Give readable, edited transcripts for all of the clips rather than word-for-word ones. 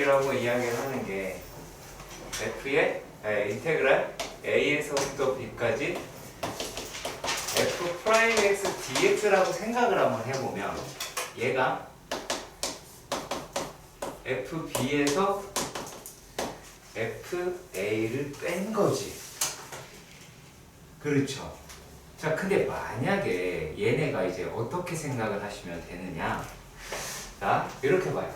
정석이라고 이야기를 하는 게 f의 인테그랄 a에서부터 b까지 f 프라임 x dx라고 생각을 한번 해보면 얘가 fb에서 fa를 뺀 거지. 그렇죠. 자, 근데 만약에 얘네가 이제 어떻게 생각을 하시면 되느냐. 자, 이렇게 봐요.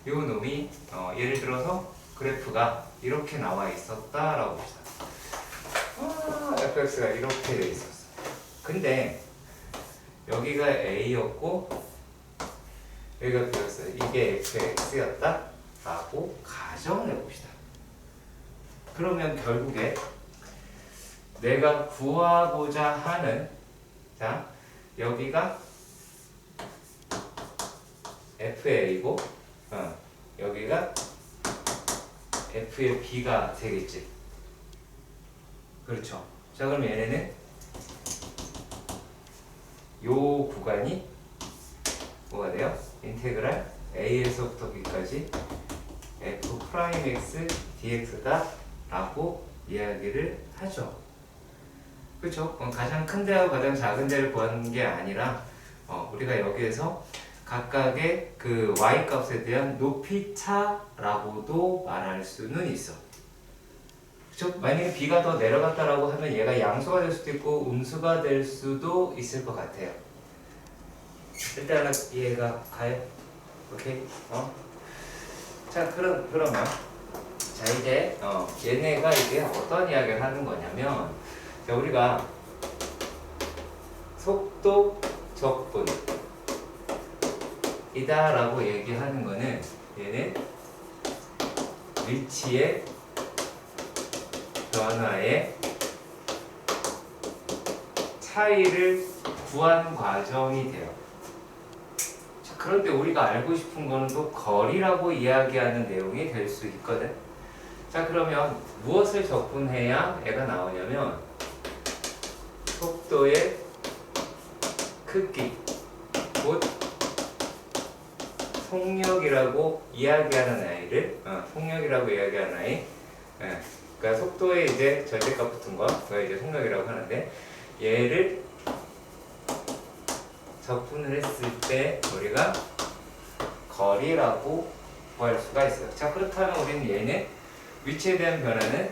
요 놈이 예를 들어서 그래프가 이렇게 나와 있었다라고 봅시다. fx가 이렇게 돼 있었어. 근데 여기가 a였고 여기가 b였어요. 이게 fx였다 라고 가정을 해봅시다. 그러면 결국에 내가 구하고자 하는, 자, 여기가 FA고, 여기가 F의 B가 되겠지. 그렇죠. 자, 그럼 얘네는 요 구간이 뭐가 돼요? 인테그랄 A에서부터 B까지 F 프라임 X dx다 라고 이야기를 하죠. 그렇죠? 가장 큰 데하고 가장 작은 데를 구하는 게 아니라 우리가 여기에서 각각의 그 y 값에 대한 높이 차라고도 말할 수는 있어. 그렇죠? 만약에 b가 더 내려갔다라고 하면 얘가 양수가 될 수도 있고 음수가 될 수도 있을 것 같아요. 일단은 이해가 가요? 오케이? 자, 그러면 자, 이제 얘네가 이제 어떤 이야기를 하는 거냐면, 자, 우리가 속도 적분 이다 라고 얘기하는 거는 얘는 위치의 변화의 차이를 구하는 과정이 돼요. 자, 그런데 우리가 알고 싶은 거는 또 거리라고 이야기하는 내용이 될 수 있거든. 자, 그러면 무엇을 적분해야 애가 나오냐면 속도의 크기, 곧 속력이라고 이야기하는 아이를, 속력이라고 이야기하는 아이, 그러니까 속도에 이제 절대값 붙은 거, 그걸 이제 속력이라고 하는데, 얘를 적분을 했을 때 우리가 거리라고 구할 수가 있어요. 자, 그렇다면 우리는 얘는 위치에 대한 변화는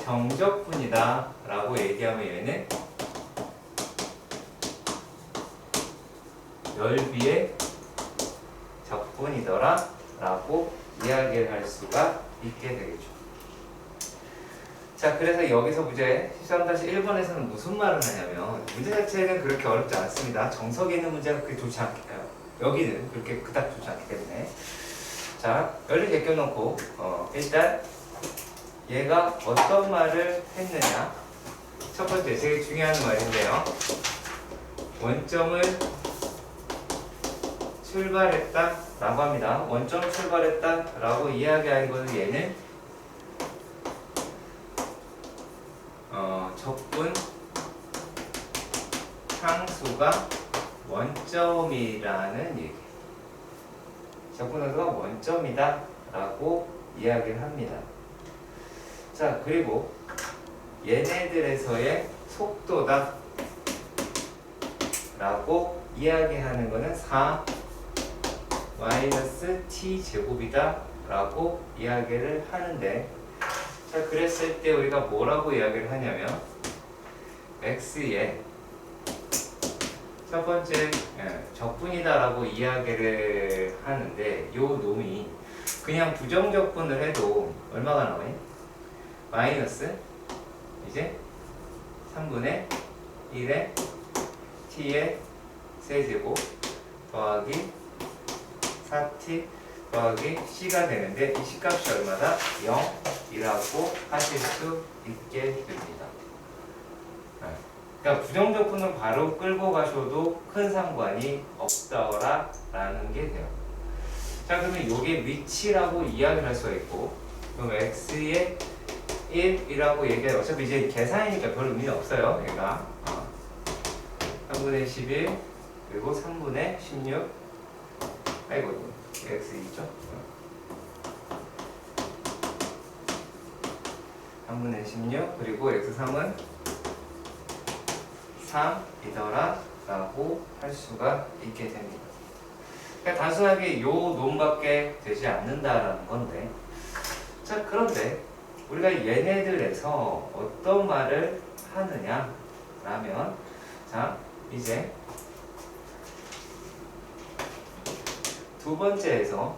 정적분이다 라고 얘기하면 얘는 넓이의 적분이더라 라고 이야기를 할 수가 있게 되겠죠. 자, 그래서 여기서 문제 13-1번에서는 무슨 말을 하냐면, 문제 자체는 그렇게 어렵지 않습니다. 정석에 있는 문제가 그렇게 좋지 않기 때문에, 여기는 그렇게 그닥 좋지 않기 때문에. 자, 열을 제껴놓고 일단 얘가 어떤 말을 했느냐. 첫 번째, 되게 중요한 말인데요. 원점을 출발했다 라고 합니다. 원점 출발했다 라고 이야기하는 것은 얘는 적분 상수가 원점이라는 얘기. 적분 상수가 원점이다 라고 이야기를 합니다. 자, 그리고 얘네들에서의 속도다 라고 이야기하는 것은 4 마이너스 t 제곱이다 라고 이야기를 하는데, 자, 그랬을 때 우리가 뭐라고 이야기를 하냐면 x의 첫 번째 적분이다 라고 이야기를 하는데, 요 놈이 그냥 부정적분을 해도 얼마가 나와요? 마이너스 이제 3분의 1의 t의 세제곱 더하기 4t 더하기 c가 되는데, 이 c값이 얼마다? 0이라고 하실 수 있게 됩니다. 그러니까 부정적분을 바로 끌고 가셔도 큰 상관이 없다라 라는 게 돼요. 자, 그러면 이게 위치라고 이야기를 할 수가 있고, 그럼 x의 1이라고 얘기해요. 어차피 이제 계산이니까 별 의미는 없어요. 얘가 3분의 11 그리고 3분의 16 아이고 x2죠? 3분의 16 그리고 x3은 3이더라 라고 할 수가 있게 됩니다. 그러니까 단순하게 요 놈밖에 되지 않는다라는 건데, 자 그런데 우리가 얘네들에서 어떤 말을 하느냐 라면, 자 이제 두 번째에서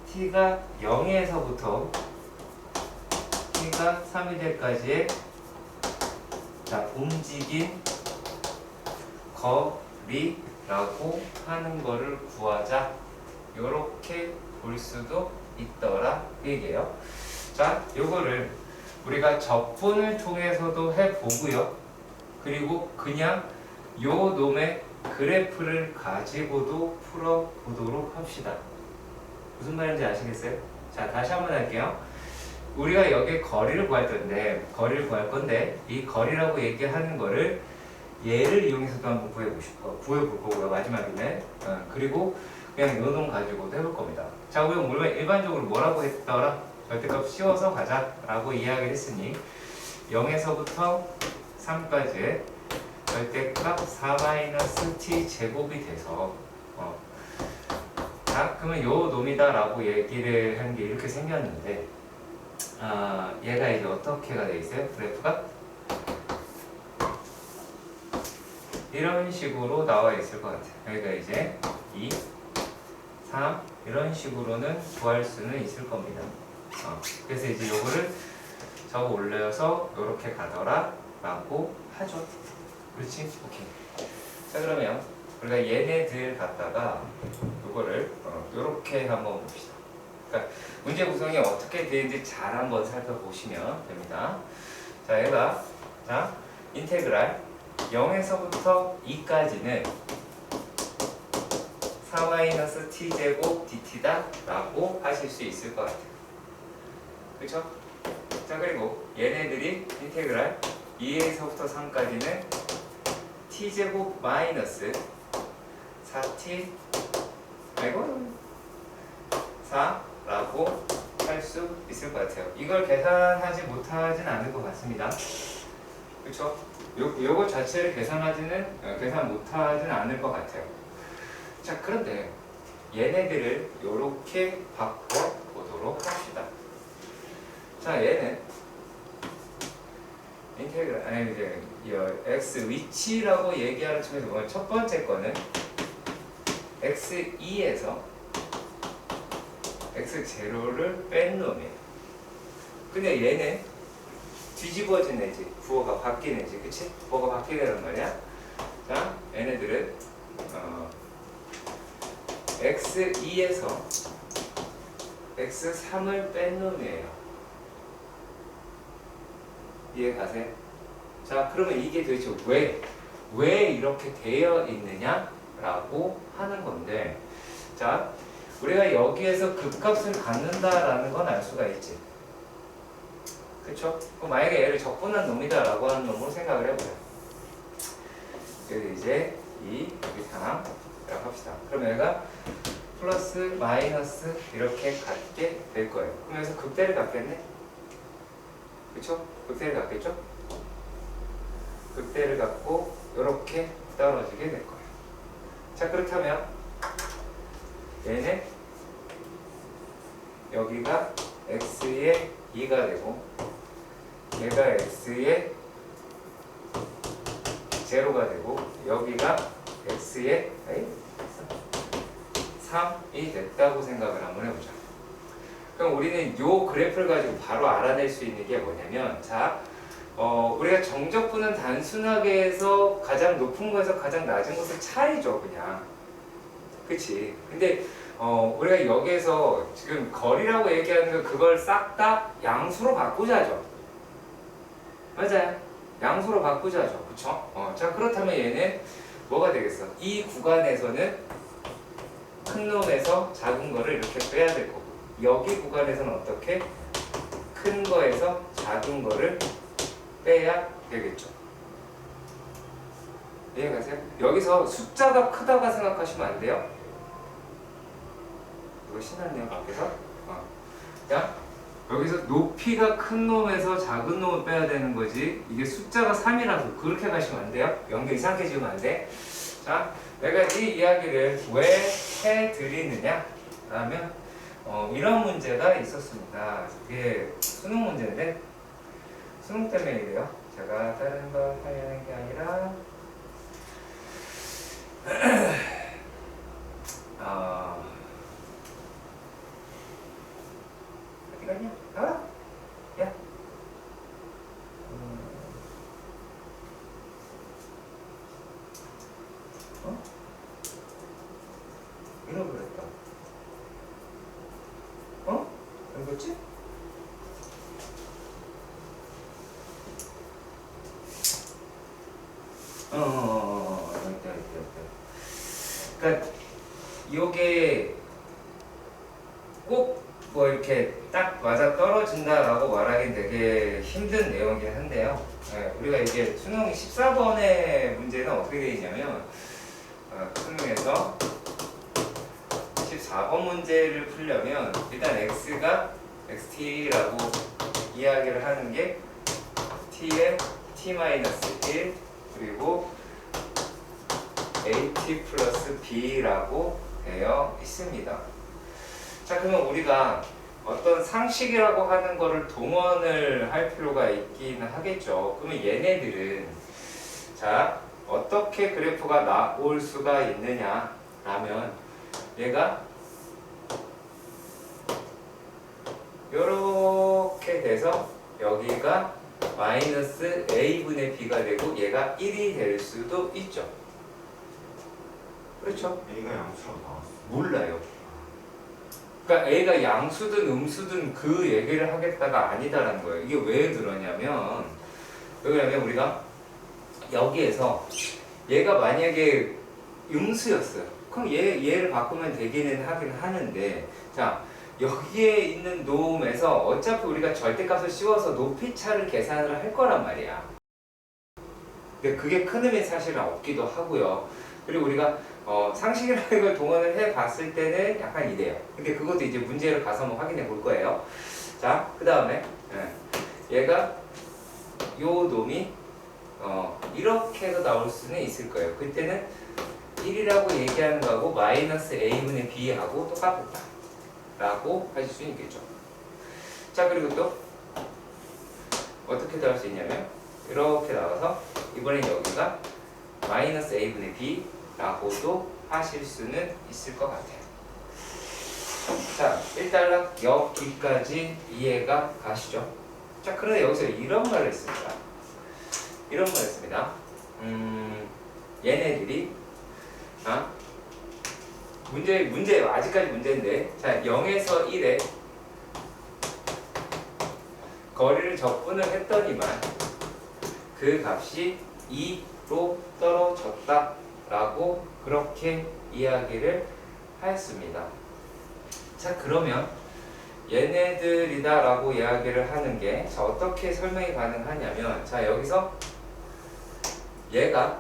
t가 0에서부터 t가 3이 될까지의 자 움직인 거리라고 하는 거를 구하자, 요렇게 볼 수도 있더라 그 얘기예요. 자 요거를 우리가 적분을 통해서도 해보고요, 그리고 그냥 요 놈의 그래프를 가지고도 풀어보도록 합시다. 무슨 말인지 아시겠어요? 자 다시 한번 할게요. 우리가 여기 거리를 구할 건데 이 거리라고 얘기하는 거를 얘를 이용해서도 한번 구해볼 거고요, 마지막에는. 그리고 그냥 요 놈 가지고도 해볼 겁니다. 자 우리가 일반적으로 뭐라고 했더라? 절대값 씌워서 가자 라고 이야기를 했으니 0에서부터 3까지의 절대값 4-t 제곱이 돼서 자 그러면 요 놈이다 라고 얘기를 한 게 이렇게 생겼는데, 얘가 이제 어떻게가 돼 있어요? 그래프가 이런 식으로 나와 있을 것 같아요. 여기가 이제 2, 3 이런 식으로는 구할 수는 있을 겁니다. 그래서 이제 요거를 적어 올려서 요렇게 가더라 라고 하죠. 그렇지? 오케이. 자 그러면 우리가 얘네들 갖다가 요거를 요렇게 한번 봅시다. 그러니까 문제 구성이 어떻게 되는지 잘 한번 살펴보시면 됩니다. 자 얘가 자 인테그랄 0에서부터 2까지는 4-t제곱 dt다 라고 하실 수 있을 것 같아요. 그쵸? 자 그리고 얘네들이 인테그랄 2에서부터 3까지는 t제곱 마이너스 4t 아이고 4라고 할 수 있을 것 같아요. 이걸 계산하지 못하진 않을 것 같습니다. 그쵸? 요거 자체를 계산 못하진 않을 것 같아요. 자 그런데 얘네들을 요렇게 바꿔보도록 합시다. 자 얘는 인테그랄 이제 x 위치라고 얘기하는 측면에서 보면 첫 번째 거는 x2에서 x0를 뺀 놈이에요. 근데 얘는 뒤집어진 애지, 부호가 바뀐 애지, 그치? 부호가 바뀌는 말이야. 자 얘네들은 x2에서 x3을 뺀 놈이에요. 이해 가세요? 자 그러면 이게 도대체 왜 이렇게 되어 있느냐라고 하는 건데, 자 우리가 여기에서 극값을 갖는다라는 건 알 수가 있지. 그쵸? 그럼 만약에 얘를 적분한 놈이다라고 하는 놈으로 생각을 해보자. 여기 이제 2, 여기 3 이라고 합시다. 그럼 얘가 플러스 마이너스 이렇게 갖게 될 거예요. 그럼 여기서 극대를 갖겠네? 그쵸? 극대를 갖겠죠? 극대를 갖고 이렇게 떨어지게 될 거예요. 자 그렇다면 얘는 여기가 x의 2가 되고 얘가 x의 제로가 되고 여기가 x의 3이 됐다고 생각을 한번 해보자. 그럼 우리는 요 그래프를 가지고 바로 알아낼 수 있는 게 뭐냐면, 자 우리가 정적분은 단순하게 해서 가장 높은 거에서 가장 낮은 것의 차이죠, 그냥. 그치? 근데 우리가 여기에서 지금 거리라고 얘기하는 거 그걸 싹 다 양수로 바꾸자죠. 맞아요. 양수로 바꾸자죠. 그쵸? 자 그렇다면 얘는 뭐가 되겠어? 이 구간에서는 큰 놈에서 작은 거를 이렇게 빼야 될 거고, 여기 구간에서는 어떻게? 큰 거에서 작은 거를 빼야 되겠죠. 이해가세요? 여기서 숫자가 크다가 생각하시면 안 돼요. 신났네요 밖에서. 자, 여기서 높이가 큰 놈에서 작은 놈을 빼야 되는 거지. 이게 숫자가 3이라서 그렇게 가시면 안 돼요. 연결 이상하게 지으면 안 돼. 자, 내가 이 이야기를 왜 해드리느냐 라면 이런 문제가 있었습니다. 이게 수능 문제인데 수능 때문에 이래요. 제가 다른 거 하려는 게 아니라 어디 갔냐? 나와라! 야! 잃어버렸다. 어디 갔지? 있다. 그러니까 요게 꼭 뭐 이렇게 딱 맞아 떨어진다라고 말하기는 되게 힘든 내용이긴 한데요. 네, 우리가 이게 수능 14번의 문제는 어떻게 되어 있냐면 수능에서 14번 문제를 풀려면 일단 x가 xt라고 이야기를 하는 게 t의 t-1 그리고 at 플러스 b라고 되어 있습니다. 자, 그러면 우리가 어떤 상식이라고 하는 거를 동원을 할 필요가 있기는 하겠죠. 그러면 얘네들은 자, 어떻게 그래프가 나올 수가 있느냐 라면 얘가 요렇게 돼서 여기가 마이너스 a분의 b가 되고 얘가 1이 될 수도 있죠. 그렇죠? A가 양수라고 나왔어. 몰라요. 그러니까 A가 양수든 음수든 그 얘기를 하겠다가 아니다라는 거예요. 이게 왜 그러냐면 왜냐면 우리가 여기에서 얘가 만약에 음수였어요. 그럼 얘를 바꾸면 되기는 하긴 하는데 자 여기에 있는 놈에서 어차피 우리가 절대값을 씌워서 높이차를 계산을 할 거란 말이야. 근데 그게 큰 의미 사실은 없기도 하고요. 그리고 우리가 상식이라는 걸 동원을 해 봤을 때는 약간 이래요. 근데 그것도 이제 문제를 가서 한번 확인해 볼 거예요. 자, 그 다음에 얘가 요 놈이 이렇게 해서 나올 수는 있을 거예요. 그때는 1이라고 얘기하는 거하고 마이너스 a분의 b하고 똑같다 라고 하실 수 있겠죠. 자, 그리고 또 어떻게 나올 수 있냐면 이렇게 나와서 이번엔 여기가 마이너스 a분의 b 라고도 하실 수는 있을 것 같아요. 자, 일단 여기까지 이해가 가시죠? 자, 그런데 여기서 이런 말을 했습니다. 이런 말을 했습니다. 얘네들이 문제 아직까지 문제인데 자 0에서 1에 거리를 적분을 했더니만 그 값이 2로 떨어졌다 라고 그렇게 이야기를 하였습니다. 자, 그러면 얘네들이다 라고 이야기를 하는 게 자 어떻게 설명이 가능하냐면 자 여기서 얘가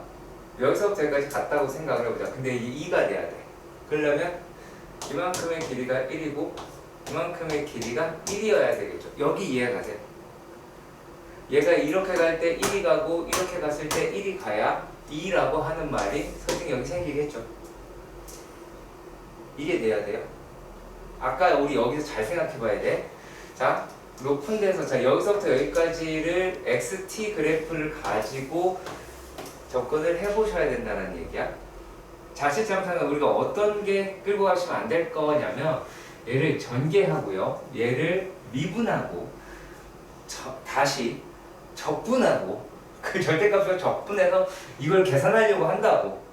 여기서부터 여기까지 같다고 생각을 해보자. 근데 이 2가 돼야 돼. 그러려면 이만큼의 길이가 1이고 이만큼의 길이가 1이어야 되겠죠. 여기 이해가 돼. 얘가 이렇게 갈 때 1이 가고 이렇게 갔을 때 1이 가야 2라고 하는 말이 설정 여기 생기겠죠. 이게 돼야 돼요. 아까 우리 여기서 잘 생각해 봐야 돼. 자, 높은 데서 자 여기서부터 여기까지를 xt 그래프를 가지고 접근을 해보셔야 된다는 얘기야. 자칫 잘못하면 우리가 어떤 게 끌고 가시면 안 될 거냐면 얘를 전개하고요. 얘를 미분하고 다시 적분하고 그 절대값으로 적분해서 이걸 계산하려고 한다고.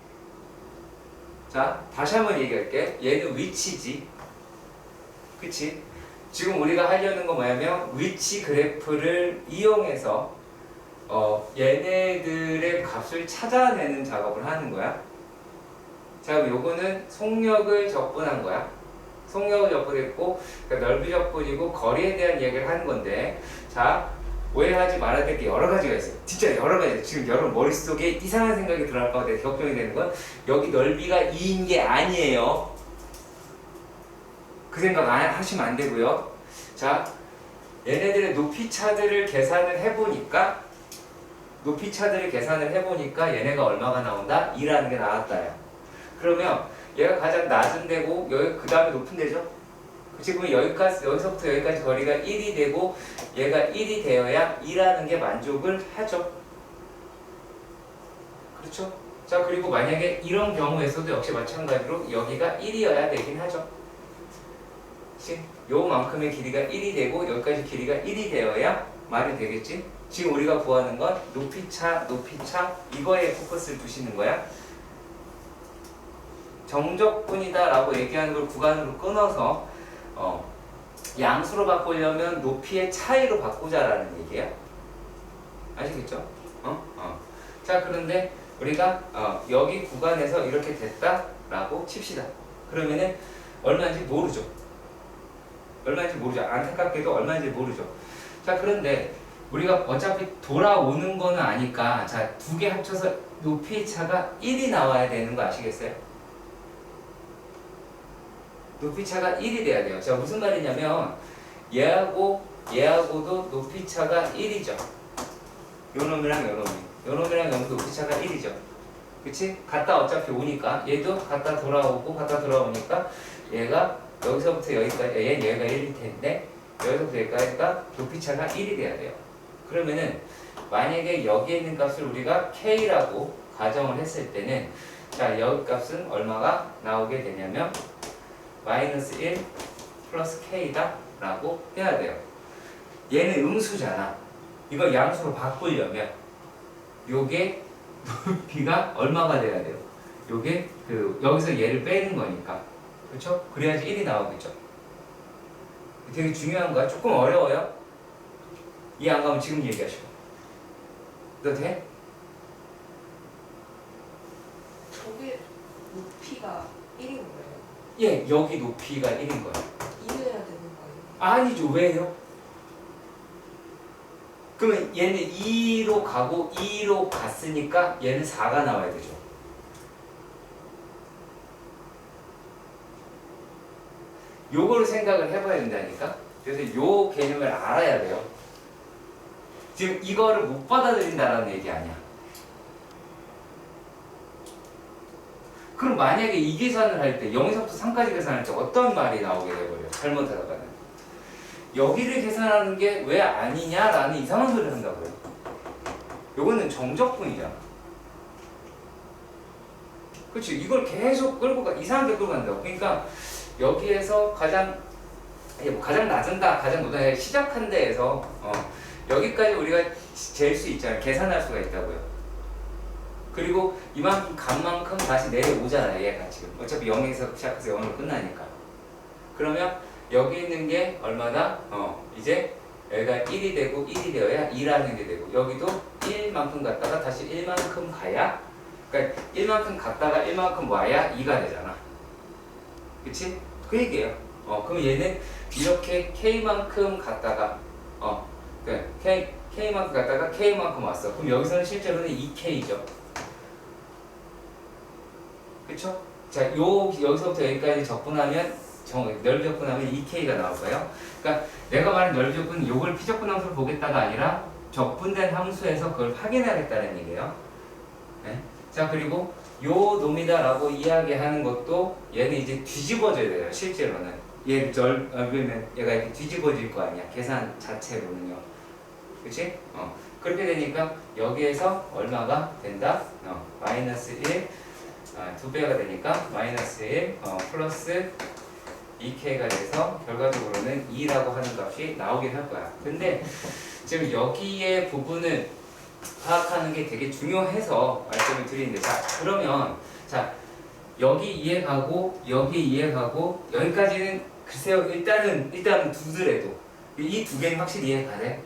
자, 다시 한번 얘기할게. 얘는 위치지. 그치? 지금 우리가 하려는 건 뭐냐면 위치 그래프를 이용해서 얘네들의 값을 찾아내는 작업을 하는 거야. 자, 요거는 속력을 적분한 거야. 속력을 적분했고 그러니까 넓이 적분이고 거리에 대한 이야기를 하는 건데 자, 오해하지 말아야 될 게 여러 가지가 있어요. 진짜 여러 가지. 지금 여러분 머릿속에 이상한 생각이 들어갈까 봐 내가 걱정이 되는 건 여기 넓이가 2인 게 아니에요. 그 생각 하시면 안 되고요. 자, 얘네들의 높이차들을 계산을 해보니까 얘네가 얼마가 나온다? 2라는 게 나왔다요. 그러면 얘가 가장 낮은 데고 여기 그 다음에 높은 데죠. 지금 여기서부터 여기까지 거리가 1이 되고 얘가 1이 되어야 2라는 게 만족을 하죠. 그렇죠? 자, 그리고 만약에 이런 경우에서도 역시 마찬가지로 여기가 1이어야 되긴 하죠. 요만큼의 길이가 1이 되고 여기까지 길이가 1이 되어야 말이 되겠지? 지금 우리가 구하는 건 높이차 이거에 포커스를 두시는 거야. 정적분이다 라고 얘기하는 걸 구간으로 끊어서 양수로 바꾸려면 높이의 차이로 바꾸자라는 얘기야. 아시겠죠? 자, 그런데 우리가 여기 구간에서 이렇게 됐다라고 칩시다. 그러면은 얼마인지 모르죠. 안타깝게도 얼마인지 모르죠. 자, 그런데 우리가 어차피 돌아오는 거는 아니까 자, 두 개 합쳐서 높이의 차가 1이 나와야 되는 거 아시겠어요? 높이차가 1이 돼야 돼요. 자, 무슨 말이냐면 얘하고도 높이차가 1이죠. 요놈이랑 요놈도 높이차가 1이죠. 그치? 갔다 어차피 오니까 얘도 갔다 돌아오니까 얘가 여기서부터 여기까지 얘가 1일 텐데 여기서부터 여기까지가 높이차가 1이 돼야 돼요. 그러면은 만약에 여기에 있는 값을 우리가 K라고 가정을 했을 때는 자, 여기 값은 얼마가 나오게 되냐면 마이너스 1 플러스 K다 라고 해야 돼요. 얘는 음수잖아. 이걸 양수로 바꾸려면 요게 높이가 얼마가 돼야 돼요? 요게 여기서 얘를 빼는 거니까. 그렇죠? 그래야지 1이 나오겠죠. 되게 중요한 거야. 조금 어려워요. 이해 안 가면 지금 얘기하시고. 너 돼? 저게 높이가 1인 거예요? 예, 여기 높이가 1인 거예요. 2를 해야 되는 거예요? 아니죠. 왜요? 그러면 얘는 2로 가고 2로 갔으니까 얘는 4가 나와야 되죠. 요거를 생각을 해봐야 된다니까. 그래서 요 개념을 알아야 돼요. 지금 이거를 못 받아들인다라는 얘기 아니야. 그럼 만약에 이 계산을 할 때 0에서부터 3까지 계산할 때 어떤 말이 나오게 돼버려요? 잘못하다가는 여기를 계산하는 게 왜 아니냐라는 이상한 소리를 한다고요. 요거는 정적분이잖아. 그렇지? 이걸 계속 이상하게 끌고 간다고. 그러니까 여기에서 가장 낮은다, 가장 높다, 시작한 데에서 여기까지 우리가 잴 수 있잖아요. 계산할 수가 있다고요. 그리고 이만큼 간 만큼 다시 내려오잖아요. 얘가 지금 어차피 0에서 시작해서 0으로 끝나니까. 그러면 여기 있는 게 얼마다? 이제 여기가 1이 되고 1이 되어야 2라는 게 되고 여기도 1만큼 갔다가 다시 1만큼 가야, 그러니까 1만큼 갔다가 1만큼 와야 2가 되잖아. 그치? 그 얘기예요. 그럼 얘는 이렇게 K만큼 갔다가 K만큼 갔다가 K만큼 왔어. 그럼 여기서는 실제로는 2K죠. 그쵸? 자, 여기서부터 여기까지 적분하면 널적분하면 2K가 나올 거예요. 그러니까 내가 말한 널적분은 요걸 피적분 함수를 보겠다가 아니라 적분된 함수에서 그걸 확인하겠다는 얘기예요. 네? 자, 그리고 요 놈이다라고 이야기하는 것도 얘는 이제 뒤집어져야 돼요. 실제로는 얘를 그러면 얘가 이렇게 뒤집어질 거 아니야. 계산 자체로는요. 그치? 그렇게 되니까 여기에서 얼마가 된다? 마이너스 1 2배가 되니까 마이너스 1 플러스 2K가 돼서 결과적으로는 2라고 하는 값이 나오긴 할 거야. 근데 지금 여기에 부분을 파악하는 게 되게 중요해서 말씀을 드리는데, 자, 그러면 자, 여기 이해가고 여기 이해가고 여기까지는 글쎄요, 일단은 두더라도 이 두 개는 확실히 이해가 돼.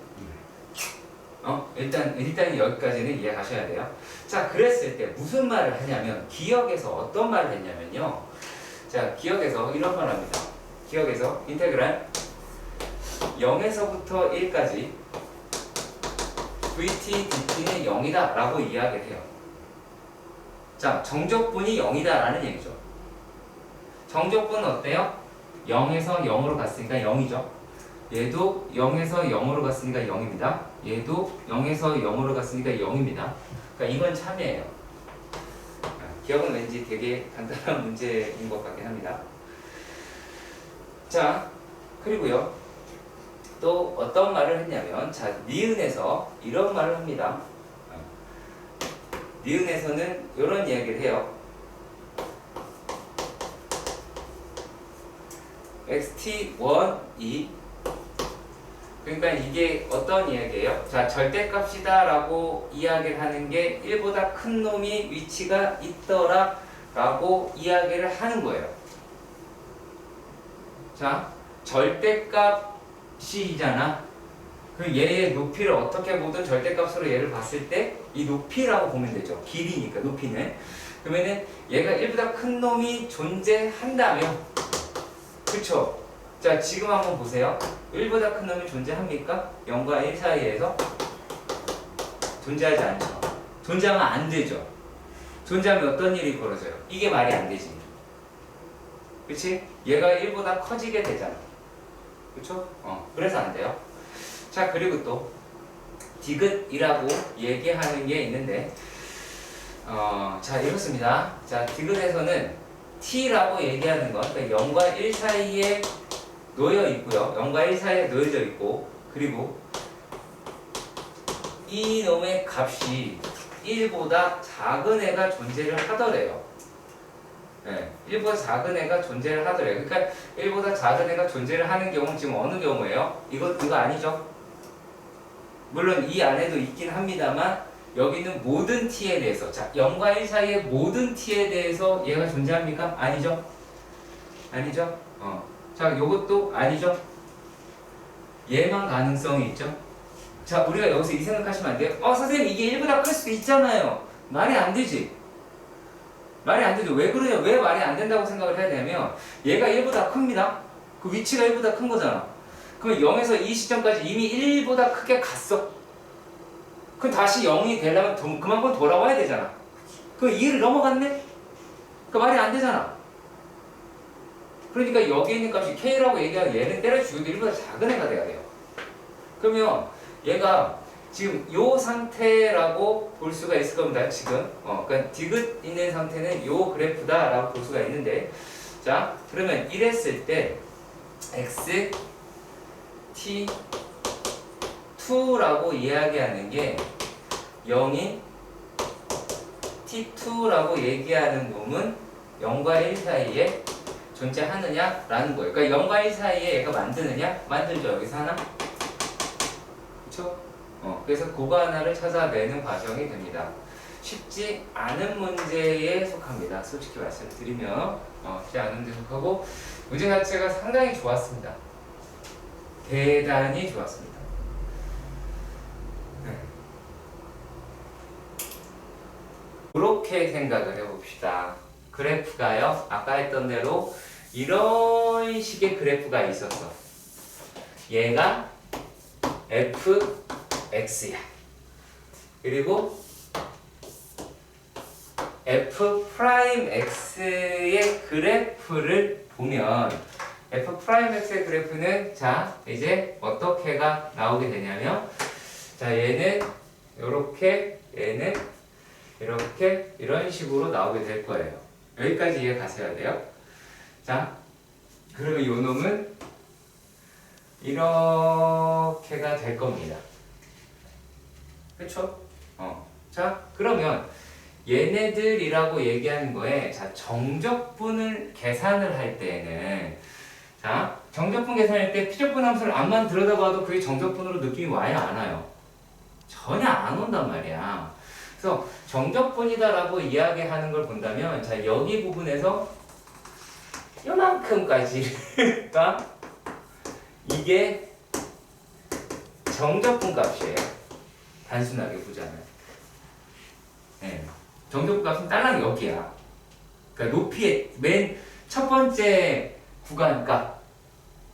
일단 여기까지는 이해가셔야 돼요. 자, 그랬을 때 무슨 말을 하냐면, 기억에서 어떤 말을 했냐면요. 자, 기억에서 이런 말 합니다. 기억에서 인테그랄 0에서부터 1까지 VT, DT는 0이다 라고 이야기를 해요. 자, 정적분이 0이다 라는 얘기죠. 정적분은 어때요? 0에서 0으로 갔으니까 0이죠. 얘도 0에서 0으로 갔으니까 0입니다. 얘도 0에서 0으로 갔으니까 0입니다. 그러니까 이건 참이에요. 기억은 왠지 되게 간단한 문제인 것 같긴 합니다. 자, 그리고요. 또 어떤 말을 했냐면, 자, 니은에서 이런 말을 합니다. 니은에서는 이런 이야기를 해요. xt1이 그러니까 이게 어떤 이야기예요? 자, 절대값이다 라고 이야기를 하는 게 1보다 큰 놈이 위치가 있더라 라고 이야기를 하는 거예요. 자, 절대값이잖아. 그럼 얘의 높이를 어떻게 보든 절대값으로 얘를 봤을 때 이 높이라고 보면 되죠. 길이니까 높이는. 그러면은 얘가 1보다 큰 놈이 존재한다면, 그쵸? 자, 지금 한번 보세요. 1보다 큰 놈이 존재합니까? 0과 1 사이에서? 존재하지 않죠. 존재하면 안 되죠. 존재하면 어떤 일이 벌어져요? 이게 말이 안 되지. 그치? 얘가 1보다 커지게 되잖아. 그쵸? 그래서 안 돼요. 자, 그리고 또 디귿이라고 얘기하는 게 있는데, 자, 이렇습니다. 자, 디귿에서는 t라고 얘기하는 건 그러니까 0과 1 사이에 놓여 있고요. 0과 1 사이에 놓여져 있고, 그리고 이 놈의 값이 1보다 작은 애가 존재를 하더래요. 네, 1보다 작은 애가 존재를 하더래요. 그러니까 1보다 작은 애가 존재를 하는 경우는 지금 어느 경우예요? 이거 아니죠? 물론 이 안에도 있긴 합니다만 여기는 모든 t에 대해서, 자, 0과 1 사이의 모든 t에 대해서 얘가 존재합니까? 아니죠? 아니죠? 자, 요것도 아니죠? 얘만 가능성이 있죠? 자, 우리가 여기서 이 생각하시면 안 돼요? 선생님 이게 1보다 클 수도 있잖아요. 말이 안 되지. 말이 안 되죠. 왜 그러냐? 왜 말이 안 된다고 생각을 해야 되냐면 얘가 1보다 큽니다. 그 위치가 1보다 큰 거잖아. 그럼 0에서 이 시점까지 이미 1보다 크게 갔어. 그럼 다시 0이 되려면 그만큼 돌아와야 되잖아. 그럼 2를 넘어갔네? 그 말이 안 되잖아. 그러니까 여기 있는 값이 k라고 얘기하면 얘는 때려 죽여도 1보다 작은 애가 돼야 돼요. 그러면 얘가 지금 요 상태라고 볼 수가 있을 겁니다. 지금 그러니까 디귿 있는 상태는 요 그래프다라고 볼 수가 있는데, 자, 그러면 이랬을 때 x t 2라고 이야기하는 게 0인 t2라고 얘기하는 놈은 0과 1 사이에 존재하느냐라는 거예요. 그러니까 0과 1 사이에 얘가 만드느냐? 만들죠. 여기서 하나? 그쵸? 그래서 그거 하나를 찾아내는 과정이 됩니다. 쉽지 않은 문제에 속합니다. 솔직히 말씀드리면 쉽지 않은 문제에 속하고 문제 자체가 상당히 좋았습니다. 대단히 좋았습니다. 네. 그렇게 생각을 해봅시다. 그래프가요, 아까 했던 대로 이런 식의 그래프가 있었어. 얘가 fx야. 그리고 f'x의 그래프를 보면 f'x의 그래프는, 자, 이제 어떻게가 나오게 되냐면, 자, 얘는 요렇게, 얘는 이렇게, 이런 식으로 나오게 될 거예요. 여기까지 이해 가셔야 돼요. 자, 그러면 요 놈은 이렇게가 될 겁니다. 그쵸? 자, 그러면 얘네들이라고 얘기하는 거에, 자, 정적분을 계산을 할 때는, 자, 정적분 계산할 때 피적분 함수를 암만 들여다봐도 그게 정적분으로 느낌이 와요, 안 와요? 전혀 안 온단 말이야. 그래서 정적분이다라고 이야기하는 걸 본다면, 자, 여기 부분에서 요만큼까지가 이게 정적분 값이에요. 단순하게 보자면. 네. 정적분 값은 딸랑 여기야. 그러니까 높이의 맨 첫 번째 구간 값.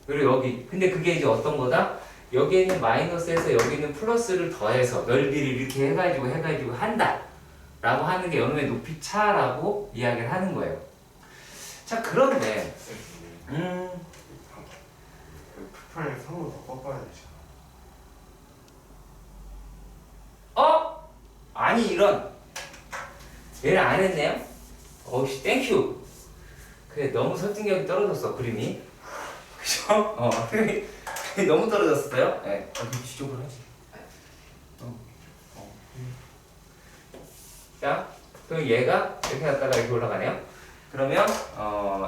그리고 여기. 근데 그게 이제 어떤 거다? 여기에 있는 마이너스에서 여기 있는 플러스를 더해서 넓이를 이렇게 해가지고 한다. 라고 하는 게 요놈의 높이 차라고 이야기를 하는 거예요. 자, 그런데, 프라임 3으로 더 꺾어야 되잖아. 아니 이런 얘를 안 했네요? 어우씨 땡큐. 그래 너무 설득력이 떨어졌어 그림이. 그죠? 그림이 너무 떨어졌어요. 네. 뒤쪽으로 하지. 자, 그럼 얘가 이렇게 갔다가 이렇게 올라가네요. 그러면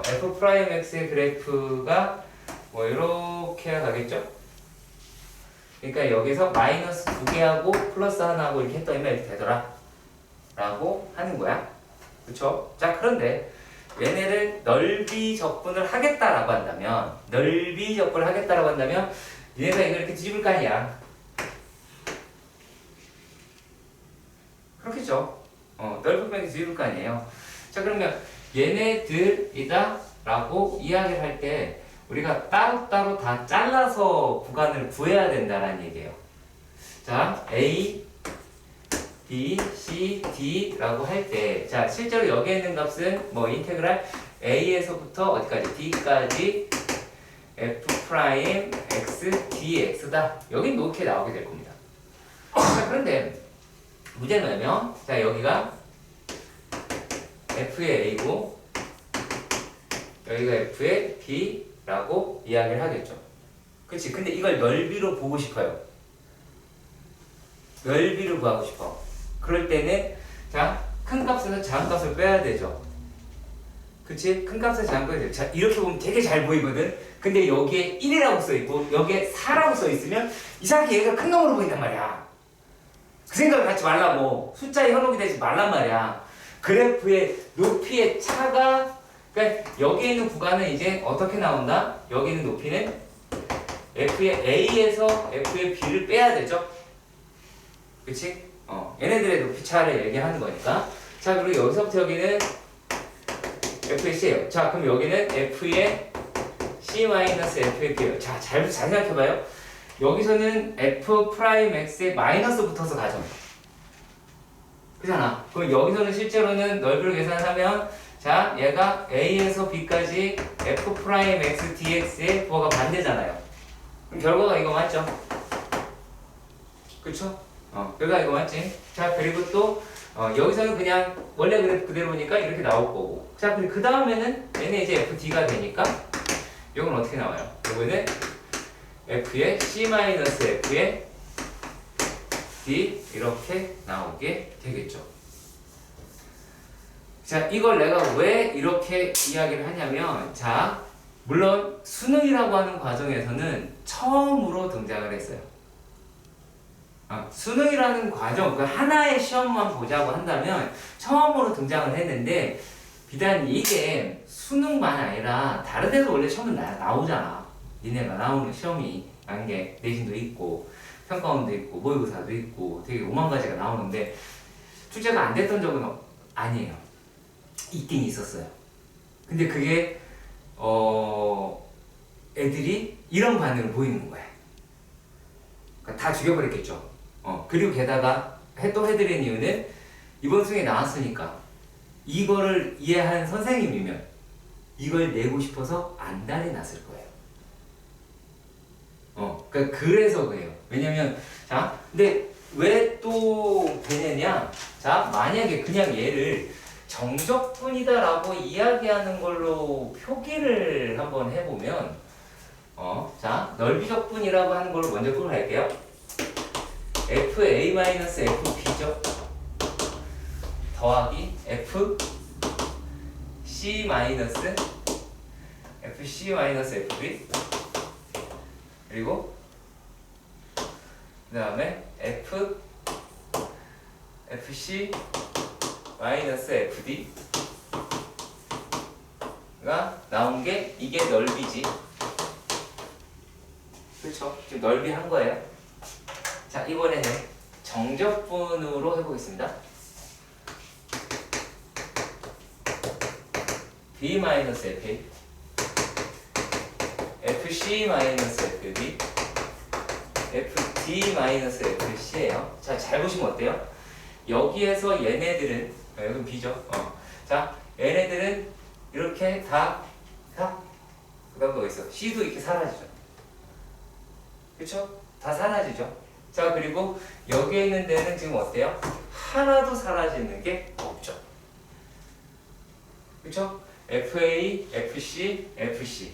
f 프라임 x의 그래프가 뭐 이렇게 가겠죠? 그러니까 여기서 마이너스 2개하고 플러스 하나하고 이렇게 했더니 이렇게 되더라 라고 하는 거야. 그쵸? 자, 그런데 얘네를 넓이 적분을 하겠다라고 한다면 얘네가 이걸 이렇게 뒤집을 거 아니야. 그렇겠죠? 넓이 빼기 뒤집을 거 아니에요. 자, 그러면 얘네들이다 라고 이야기를 할 때 우리가 따로따로 다 잘라서 구간을 구해야 된다는 얘기예요. 자, A, B, C, D 라고 할 때, 자, 실제로 여기에 있는 값은 뭐 인테그랄 A에서부터 어디까지? D까지 F 프라임 X, dx다. 여긴 이렇게 나오게 될 겁니다. 자, 그런데 문제는 뭐냐면, 자, 여기가 F의 A고, 여기가 F의 B라고 이야기를 하겠죠. 그치? 근데 이걸 넓이로 보고 싶어요. 넓이를 구하고 싶어. 그럴 때는, 자, 큰 값에서 작은 값을 빼야 되죠. 그치? 큰 값에서 작은 값을 빼야 되죠. 자, 이렇게 보면 되게 잘 보이거든? 근데 여기에 1이라고 써있고, 여기에 4라고 써있으면, 이상하게 얘가 큰 놈으로 보인단 말이야. 그 생각을 갖지 말라고. 숫자에 현혹이 되지 말란 말이야. 그래프의 높이의 차가, 그러니까 여기에 있는 구간은 이제 어떻게 나온다? 여기 있는 높이는 F의 A에서 F의 B를 빼야 되죠? 그치? 얘네들의 높이 차를 얘기하는 거니까. 자, 그리고 여기서부터 여기는 F의 C예요. 자, 그럼 여기는 F의 C-F의 B예요. 자, 잘 생각해봐요. 여기서는 F 프라임 X에 마이너스 붙어서 가죠. 그잖아. 그럼 여기서는 실제로는 넓이를 계산하면, 자, 얘가 A에서 B까지 F 프라임 X dx의 부호가 반대잖아요. 그럼 결과가 이거 맞죠? 그쵸? 결과 이거 맞지? 자, 그리고 또 여기서는 그냥 원래 그대로니까 이렇게 나올 거고. 자, 그 다음에는 얘는 이제 FD가 되니까 이건 어떻게 나와요? 이거는 F의 C-F의 D 이렇게 나오게 되겠죠. 자, 이걸 내가 왜 이렇게 이야기를 하냐면, 자, 물론 수능이라고 하는 과정에서는 처음으로 등장을 했어요. 수능이라는 과정, 그 하나의 시험만 보자고 한다면 처음으로 등장을 했는데, 비단 이게 수능만 아니라 다른 데도 원래 시험은 나오잖아. 니네가 나오는 시험이 게 내신도 있고 평가원도 있고 모의고사도 있고 되게 오만 가지가 나오는데 출제가 안 됐던 적은 아니에요. 있긴 있었어요. 근데 그게 애들이 이런 반응을 보이는 거야. 그러니까 다 죽여버렸겠죠. 그리고 게다가 또 해드린 이유는 이번 수능에 나왔으니까 이거를 이해한 선생님이면 이걸 내고 싶어서 안달이 났을 거예요. 그러니까 그래서 그래요. 왜냐면, 자, 근데 왜 또 되느냐? 자, 만약에 그냥 얘를 정적분이다라고 이야기하는 걸로 표기를 한번 해보면, 자, 넓이적분이라고 하는 걸로 먼저 풀어갈게요. FA-FB죠. 더하기 FC-FB 그리고 그 다음에 FC-FD가 나온 게 이게 넓이지. 그렇죠? 지금 넓이 한 거예요. 자, 이번에는 정적분으로 해보겠습니다. B-FA FC-FB FD-FC예요. 자, 잘 보시면 어때요? 여기에서 얘네들은 여기는 B죠. 자, 얘네들은 이렇게 다 그 다음 뭐 있어? C도 이렇게 사라지죠. 그쵸? 다 사라지죠. 자, 그리고 여기에 있는 데는 지금 어때요? 하나도 사라지는 게 없죠. 그쵸? FA, FC, FC,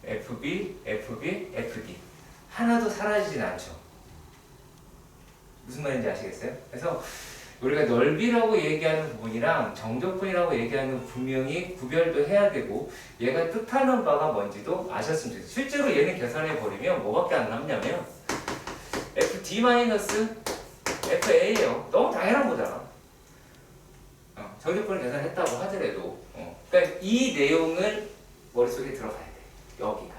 FB, FB, FD 하나도 사라지진 않죠. 무슨 말인지 아시겠어요? 그래서 우리가 넓이라고 얘기하는 부분이랑 정적분이라고 얘기하는 분명히 구별도 해야 되고 얘가 뜻하는 바가 뭔지도 아셨으면 좋겠어요. 실제로 얘는 계산해 버리면 뭐밖에 안 남냐면 FD-FA예요. 너무 당연한 거잖아. 정적분을 계산했다고 하더라도 그러니까 이 내용을 머릿속에 들어가야 돼. 여기가.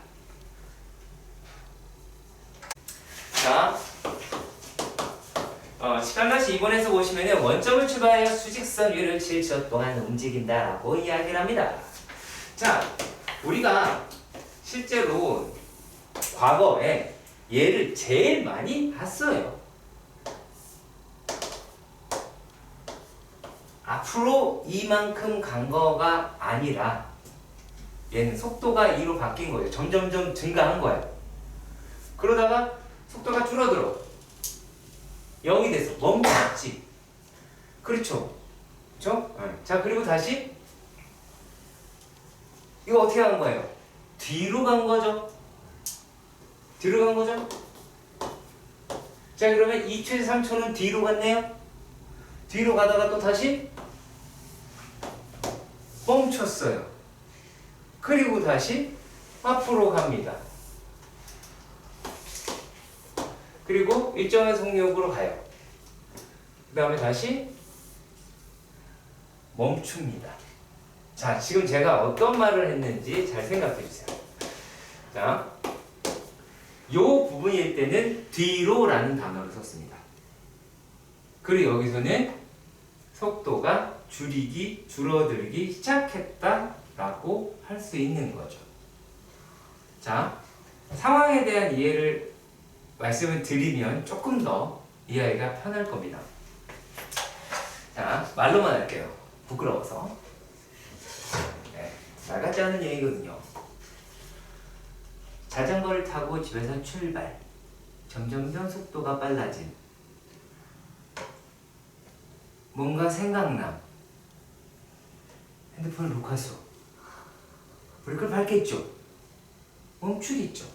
자, 시간같이 2번에서 보시면 원점을 출발하여 수직선 위를 7초 동안 움직인다라고 이야기를 합니다. 자, 우리가 실제로 과거에 얘를 제일 많이 봤어요. 앞으로 이만큼 간 거가 아니라 얘는 속도가 2로 바뀐 거예요. 점점점 증가한 거예요. 그러다가 속도가 줄어들어. 0이 돼서 멈췄지. 그렇죠? 그렇죠? 자, 그리고 다시 이거 어떻게 간 거예요? 뒤로 간 거죠. 뒤로 간 거죠. 자, 그러면 2초에서 3초는 뒤로 갔네요. 뒤로 가다가 또 다시 멈췄어요. 그리고 다시 앞으로 갑니다. 그리고 일정한 속력으로 가요. 그 다음에 다시 멈춥니다. 자, 지금 제가 어떤 말을 했는지 잘 생각해 주세요. 자, 요 부분일 때는 뒤로라는 단어를 썼습니다. 그리고 여기서는 속도가 줄이기, 줄어들기 시작했다라고 할 수 있는 거죠. 자, 상황에 대한 이해를 말씀을 드리면 조금 더 이해하기가 편할 겁니다. 자, 말로만 할게요. 부끄러워서. 네, 말 같지 않은 얘기거든요. 자전거를 타고 집에서 출발. 점점점 속도가 빨라짐. 뭔가 생각남. 핸드폰을 놓고서 브레이크를 밟겠죠. 멈추겠죠.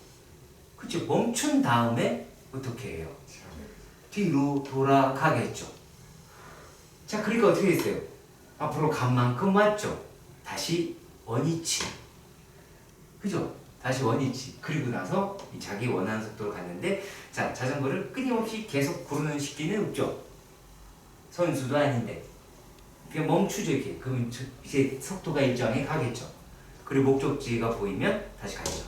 그쵸? 멈춘 다음에 어떻게 해요? 뒤로 돌아가겠죠. 자, 그러니까 어떻게 했어요? 앞으로 간 만큼 왔죠. 다시 원위치. 그죠? 다시 원위치. 그리고 나서 자기 원하는 속도로 갔는데, 자, 자전거를 끊임없이 계속 구르는 시기는 없죠. 선수도 아닌데. 그냥 멈추죠, 이렇게. 그러면 이제 속도가 일정에 가겠죠. 그리고 목적지가 보이면 다시 가죠.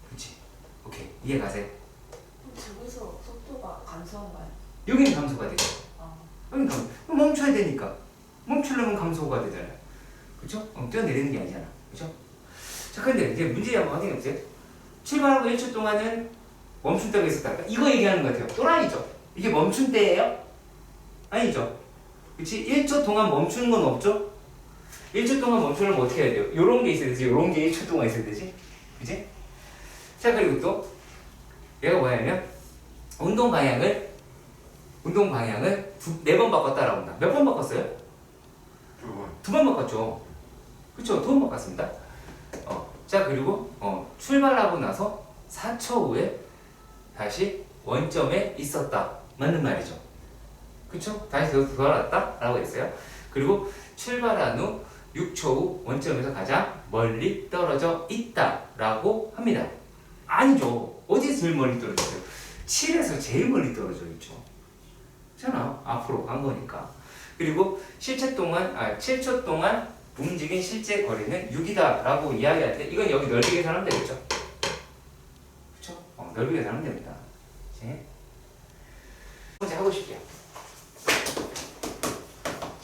그치? 오케이. 이해 가세요? 저기서 속도가 감소한가요? 여기는 감소가 되죠. 여기는 그럼 멈춰야 되니까. 멈추려면 감소가 되잖아요. 그쵸? 뛰어내리는 게 아니잖아. 그쵸? 자, 근데 이제 문제 한번 확인해 보세요. 출발하고 1초 동안은 멈춘 때가 있었다. 이거 얘기하는 것 같아요. 또라이죠? 이게 멈춘 때예요? 아니죠? 그치? 1초 동안 멈추는 건 없죠? 1초 동안 멈추려면 어떻게 해야 돼요? 요런 게 있어야 되지. 요런 게 1초 동안 있어야 되지. 그치? 자, 그리고 또 얘가 뭐냐면 운동 방향을 4번 바꿨다라고 한다. 몇 번 바꿨어요? 2번. 2번 바꿨죠. 그쵸? 2번 바꿨습니다. 자, 그리고 출발하고 나서 4초 후에 다시 원점에 있었다. 맞는 말이죠. 그쵸? 다시 돌아왔다? 라고 했어요. 그리고 출발한 후 6초 후 원점에서 가장 멀리 떨어져 있다. 라고 합니다. 아니죠. 어디서 제일 멀리 떨어져 있어요? 7에서 제일 멀리 떨어져 있죠. 잖아. 앞으로 간 거니까. 그리고 7초 동안 움직인 실제 거리는 6이다 라고 이야기할 때 이건 여기 넓이 계산하면 되겠죠. 그쵸? 넓이 계산하면 됩니다. 이제 문제 하고 싶게요.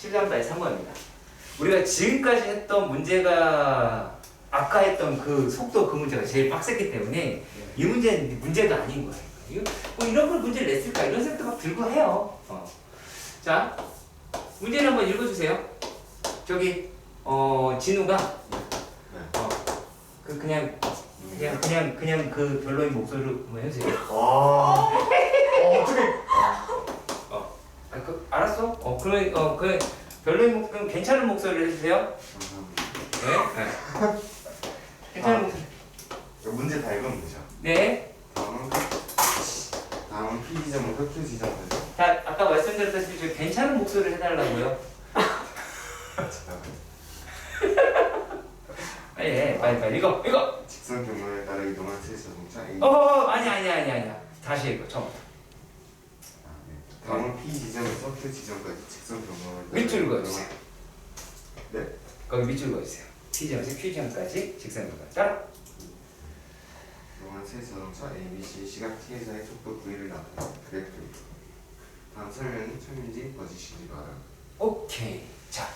7단발 3번입니다. 우리가 지금까지 했던 문제가 아까 했던 그 속도 그 문제가 제일 빡셌기 때문에 이 문제는 문제가 아닌 거예요. 뭐 이런 걸 문제를 냈을까 이런 생각도 막 들고 해요. 자, 문제를 한번 읽어주세요. 저기 진우가 그냥 그냥 그 별로인 목소리로 한번 해주세요. 어떻게? 알았어? 그래 별로인 목소리 괜찮은 목소리를 해주세요. 감사합니다. 네. 괜찮은 목소리. 문제 다 읽으면 되죠. 네. 다음은 P 지점부터 Q 지점까지. 자, 아까 말씀드렸다시피 괜찮은 목소리를 해달라고요. 빨리 이거. 직선 경로에 따라 이동한 세 자동차 A. 아니야. 다시 읽어 처음부터. 다음은 P 지점에서 Q 지점까지 직선 경로에 따라 밑줄 이동한- 그어주세요. 네? 거기 밑줄 그어주세요. T점에서 Q점까지 직선으로 따라. 이동한 세 자동차 A, B, C 시각 T에서의 속도 V를 나타내는 그래프. 다음 설명은 철민지 거짓이지 마라. 오케이. 자,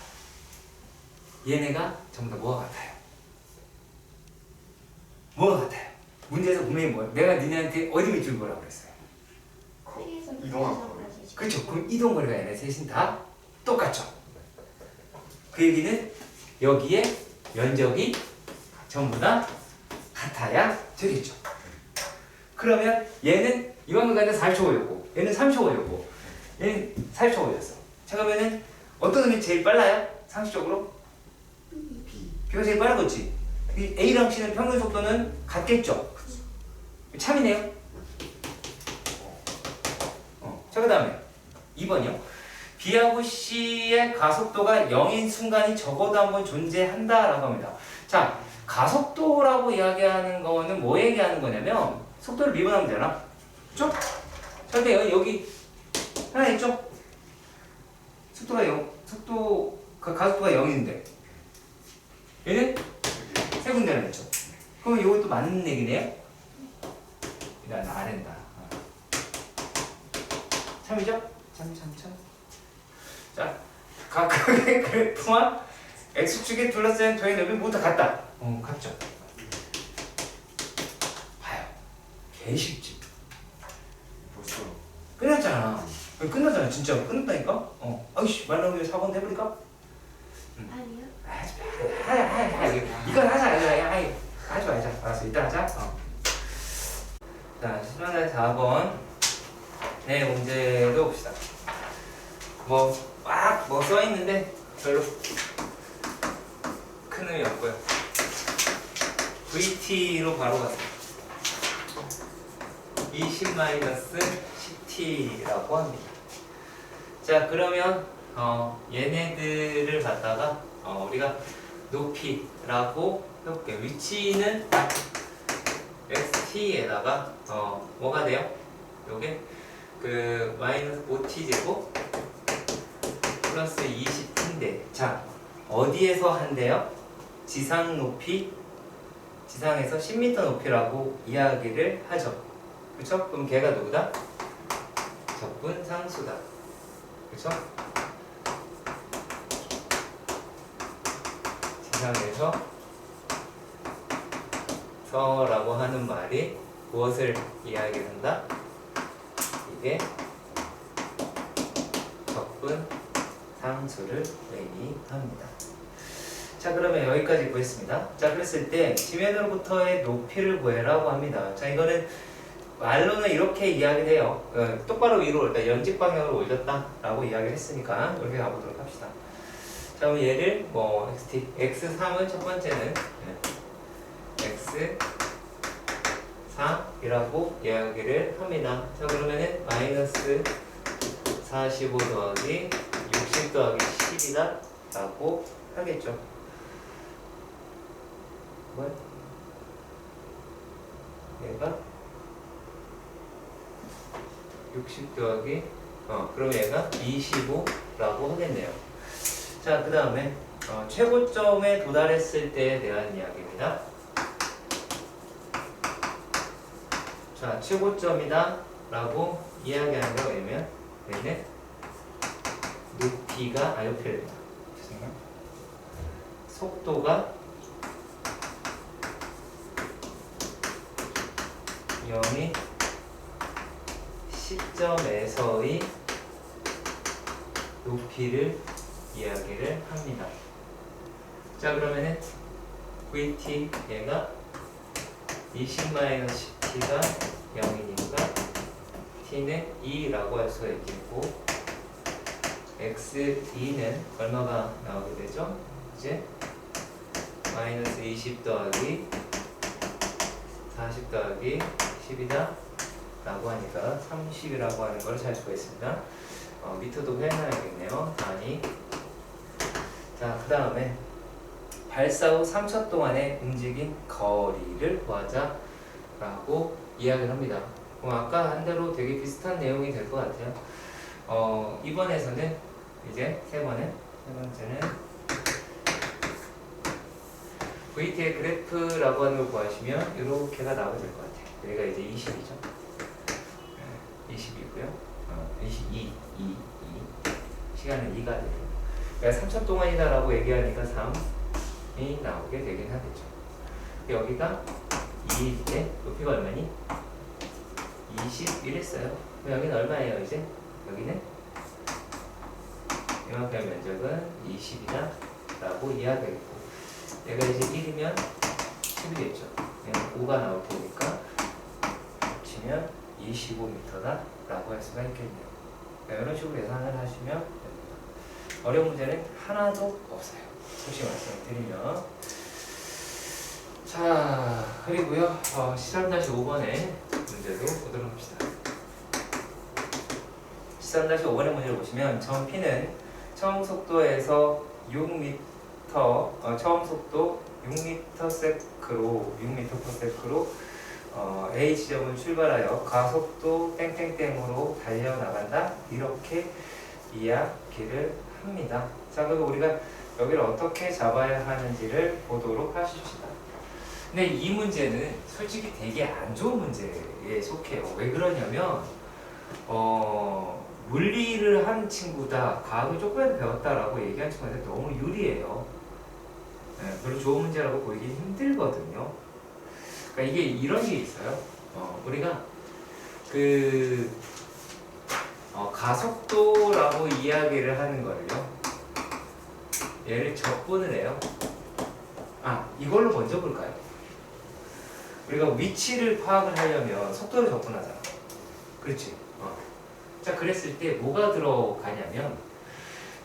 얘네가 전부 다 뭐가 같아요? 뭐가 같아요? 문제에서 분명히 뭐야? 내가 니네한테 어디 밑줄 그으라고 그랬어요? 이동한 거리. 그렇죠. 그럼 이동거리가 얘네 셋은 다 똑같죠. 그 얘기는 여기에 면적이 전부 다 같아야 되겠죠. 그러면 얘는 이만큼 가는데 4초 걸렸고 얘는 3초 걸렸고 얘는 4초 걸렸어. 자 그러면은 어떤 놈이 제일 빨라요? 상식적으로? B. B가 제일 빠른 거지. 이 A랑 C는 평균 속도는 같겠죠. 참이네요. 자 그 다음에 2번이요. B하고 C의 가속도가 0인 순간이 적어도 한번 존재한다라고 합니다. 자, 가속도라고 이야기하는 거는 뭐 얘기하는 거냐면 속도를 미분하면 되나? 그렇죠? 자, 근데 여기 하나 있죠? 속도가 0, 가속도가 0인데 얘는 세 군데나 있죠. 그럼 이것도 맞는 얘기네요? 일단 R엔다. 참이죠? 참. 자, 각각의 그래프와 X축에 둘러싸인 도의 넓이 모두 다 같다. 같죠. 봐요. 개쉽지. 벌써. 끝났잖아. 진짜 끝났다니까? 아이씨, 말 나오기 4번 해버릴까? 아니요. 이건 하자. 알았어. 이따 하자. 자, 14번. 네, 문제도 봅시다. 뭐 써있는데 별로 큰 의미 없고요. VT로 바로 갔어요. 20-10t라고 합니다. 자, 그러면 얘네들을 갖다가 우리가 높이라고 해볼게요. 위치는 xt에다가 뭐가 돼요? 요게 그 마이너스 5t제곱 플러스 20t인데 자 어디에서 한대요? 지상 높이 지상에서 10m 높이라고 이야기를 하죠. 그쵸? 그럼 걔가 누구다? 적분 상수다. 그쵸? 지상에서 서라고 하는 말이 무엇을 이야기한다? 이게 적분 상수를 의미합니다. 자 그러면 여기까지 구했습니다. 자 그랬을 때 지면으로부터의 높이를 구해라고 합니다. 자 이거는 말로는 이렇게 이야기를 해요. 똑바로 위로 일단 연직 방향으로 올렸다 라고 이야기를 했으니까 이렇게 가보도록 합시다. 자 그럼 얘를 뭐 x3은 첫 번째는 x4이라고 이야기를 합니다. 자 그러면은 마이너스 45 더하기 60 더하기 10이다 라고 하겠죠. 뭐야? 얘가 60 더하기 그럼 얘가 25라고 하겠네요. 자 그 다음에 최고점에 도달했을 때에 대한 이야기입니다. 자 최고점이다 라고 이야기하는 거 왜냐면 얘는 높이가 높이랍니다. 죄송해요. 속도가 0이 시점에서의 높이를 이야기를 합니다. 자 그러면은 VT 얘가 20-10t가 0이니까 t는 2라고 할 수가 있겠고 x2는 얼마가 나오게 되죠? 이제 마이너스 20 더하기 40 더하기 10이다 라고 하니까 30이라고 하는 걸 찾을 수가 있습니다. 미터도 해놔야겠네요. 아니, 자, 그 다음에 발사 후 3초 동안에 움직인 거리를 구하자 라고 이야기를 합니다. 아까 한 대로 되게 비슷한 내용이 될 것 같아요. 이번에서는 이제 세 번째는 VT의 그래프라고 하는 걸 구하시면 이렇게가 나오게 될 것 같아요. 여기가 이제 20이죠. 20이고요. 22, 2. 시간은 2가 돼요. 그러니까 3초 동안이다라고 얘기하니까 3이 나오게 되긴 하겠죠. 여기가 2인데 높이가 얼마니? 21 했어요. 여기는 얼마예요 이제? 여기는 이만큼의 면적은 20이다 라고 이해하겠고 얘가 이제 1이면 10이겠죠. 얘는 5가 나올 테니까 합치면 25m다 라고 할 수가 있겠네요. 이런 식으로 계산을 하시면 됩니다. 어려운 문제는 하나도 없어요. 솔직히 말씀을 드리면. 자, 그리고요 13-5번의 문제도 보도록 합시다. 13-5번의 문제를 보시면 점 P는 처음 속도에서 6m 처음 속도 6m/s로 A 지점을 출발하여 가속도 땡땡땡으로 달려나간다 이렇게 이야기를 합니다. 자, 그리고 우리가 여기를 어떻게 잡아야 하는지를 보도록 하십시다. 근데 이 문제는 솔직히 되게 안 좋은 문제에 속해요. 왜 그러냐면 물리를 한 친구다, 과학을 조금이라도 배웠다라고 얘기한 친구한테 너무 유리해요. 별로 좋은 문제라고 보이기 힘들거든요. 그러니까 이게 이런 게 있어요. 우리가 가속도라고 이야기를 하는 거를요. 얘를 적분을 해요. 이걸로 먼저 볼까요? 우리가 위치를 파악을 하려면 속도를 적분하잖아. 그렇지? 자, 그랬을 때 뭐가 들어가냐면,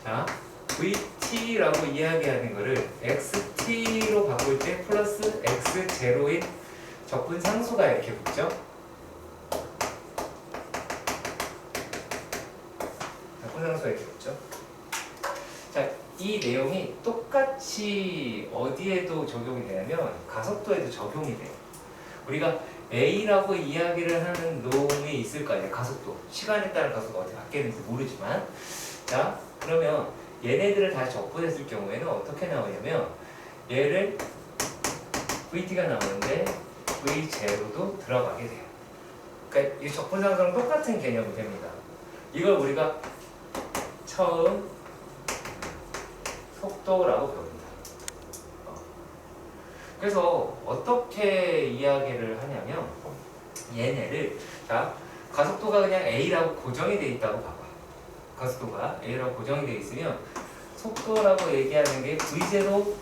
자, VT라고 이야기하는 거를 XT로 바꿀 때 플러스 X0인 적분 상수가 이렇게 붙죠? 적분 상수가 이렇게 붙죠? 자, 이 내용이 똑같이 어디에도 적용이 되냐면 가속도에도 적용이 돼요. 우리가 A라고 이야기를 하는 놈이 있을 거 아니에요. 가속도. 시간에 따른 가속도가 어떻게 바뀌는지 모르지만. 자, 그러면 얘네들을 다 적분했을 경우에는 어떻게 나오냐면 얘를 VT가 나오는데 V0도 들어가게 돼요. 그러니까 이 적분상수랑 똑같은 개념이 됩니다. 이걸 우리가 처음 속도라고 배웁니다. 그래서 어떻게 이야기를 하냐면 얘네를, 자, 가속도가 그냥 A라고 고정이 돼 있다고 봐봐. 가속도가 A라고 고정이 돼 있으면 속도라고 얘기하는 게 V0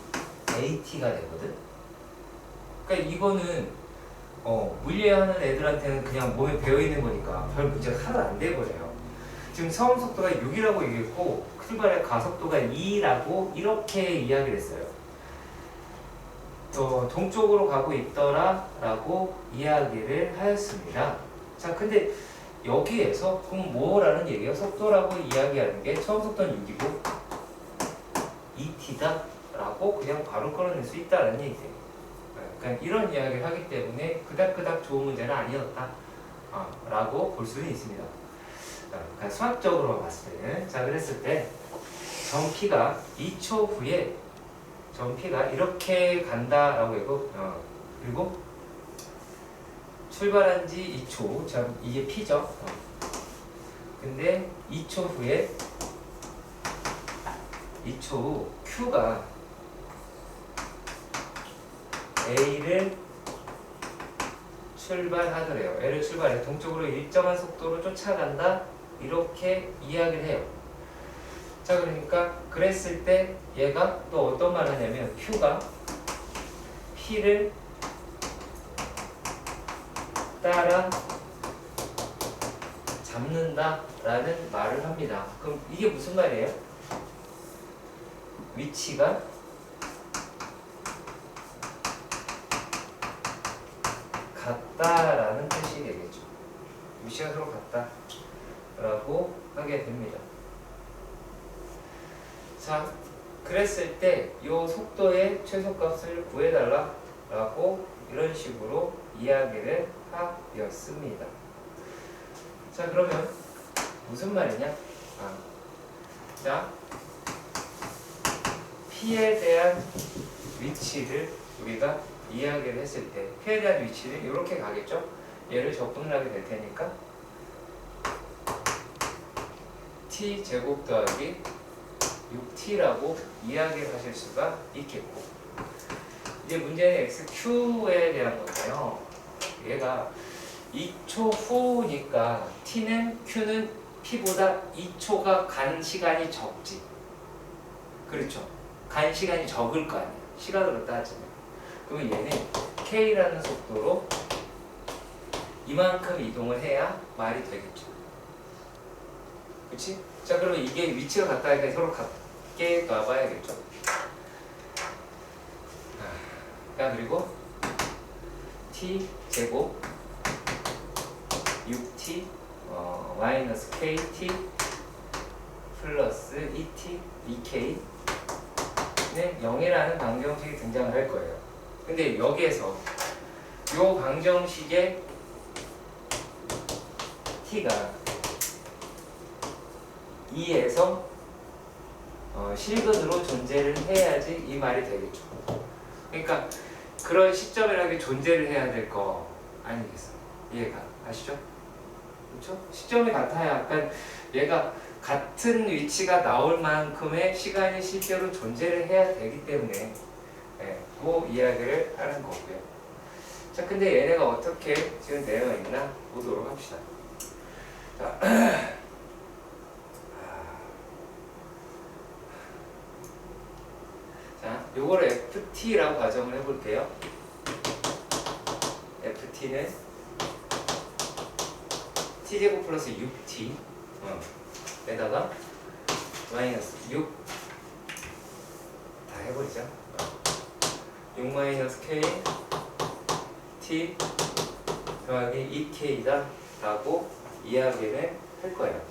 AT가 되거든. 그러니까 이거는 물리하는 애들한테는 그냥 몸에 배어 있는 거니까 별 문제가 하나도 안 돼버려요. 지금 처음 속도가 6이라고 얘기했고 출발의 가속도가 2라고 이렇게 이야기를 했어요. 동쪽으로 가고 있더라 라고 이야기를 하였습니다. 자, 근데 여기에서 그럼 뭐라는 얘기예요? 속도라고 이야기하는 게 처음 속도는 6이고 2t다 라고 그냥 바로 끌어낼 수 있다는 얘기예요. 그러니까 이런 이야기를 하기 때문에 그닥 좋은 문제는 아니었다 라고 볼 수는 있습니다. 그러니까 수학적으로 봤을 때는, 자, 그랬을 때 점 P가 2초 후에 점 P가 이렇게 간다라고 했고, 그리고 출발한 지 2초, 자, 이게 P죠. 근데 2초 후에 2초 후 Q가 A를 출발하더래요. A를 출발해 동쪽으로 일정한 속도로 쫓아간다 이렇게 이야기를 해요. 자, 그러니까 그랬을 때 얘가 또 어떤 말을 하냐면 Q가 P를 따라 잡는다 라는 말을 합니다. 그럼 이게 무슨 말이에요? 위치가 같다라는 뜻이 되겠죠. 위치가 서로 같다 라고 하게 됩니다. 자, 그랬을 때 이 속도의 최소값을 구해달라 라고 이런 식으로 이야기를 하였습니다. 자, 그러면 무슨 말이냐? 자, P에 대한 위치를 우리가 이야기를 했을 때 P에 대한 위치는 이렇게 가겠죠? 얘를 적분을 하게 될 테니까 T제곱 더하기 6T라고 이야기를 하실 수가 있겠고, 이제 문제는 XQ에 대한 건데요. 얘가 2초 후니까 T는 Q는 P보다 2초가 간 시간이 적지. 그렇죠? 간 시간이 적을 거 아니야. 시간으로 따지면. 그러면 얘는 K라는 속도로 이만큼 이동을 해야 말이 되겠죠. 그치? 자, 그러면 이게 위치가 같다니까 서로 같게 놔봐야겠죠. 자, 그리고 T 제곱 6T 마이너스 KT 플러스 2T 2K는 0이라는 방정식이 등장을 할 거예요. 근데 여기에서 요 방정식의 T가 2에서 실근으로 존재를 해야지 이 말이 되겠죠. 그러니까 그런 시점이라는 게 존재를 해야 될 거 아니겠어? 이해가 아시죠? 그렇죠? 시점이 같아야 약간 얘가 같은 위치가 나올 만큼의 시간이 실제로 존재를 해야 되기 때문에 그 이야기를 하는 거고요. 자, 근데 얘네가 어떻게 지금 되어 있나 보도록 합시다. 자, 요거를 FT라고 가정을 해볼게요. FT는 T제곱 플러스 6T 에다가 마이너스 6 다 해버리자. 6 마이너스 K T 더하기 2K다 라고 이야기를 할 거예요.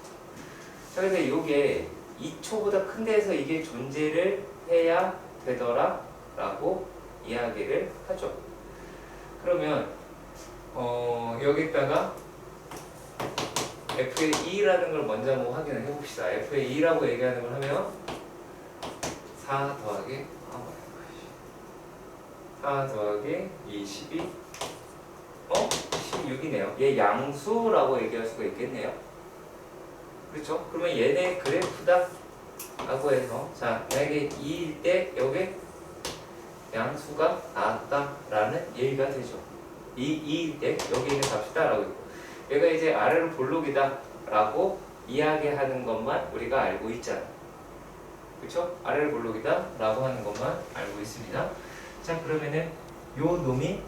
자, 근데 요게 2초보다 큰 데서 이게 존재를 해야 되더라 라고 이야기를 하죠. 그러면 여기다가 F의 2라는 걸 먼저 한번 확인을 해봅시다. F의 2라고 얘기하는 걸 하면 4 더하기 22 16이네요. 얘 양수라고 얘기할 수가 있겠네요. 그렇죠? 그러면 얘네 그래프다 라고 해서, 자, 만약에 2일 때 여기 양수가 나왔다라는 얘기가 되죠. 2일 때 여기 있는 값이다 라고 있고, 얘가 이제 아래로 볼록이다 라고 이야기하는 것만 우리가 알고 있잖아. 그렇죠? 아래로 볼록이다 라고 하는 것만 알고 있습니다. 자, 그러면은 요 놈이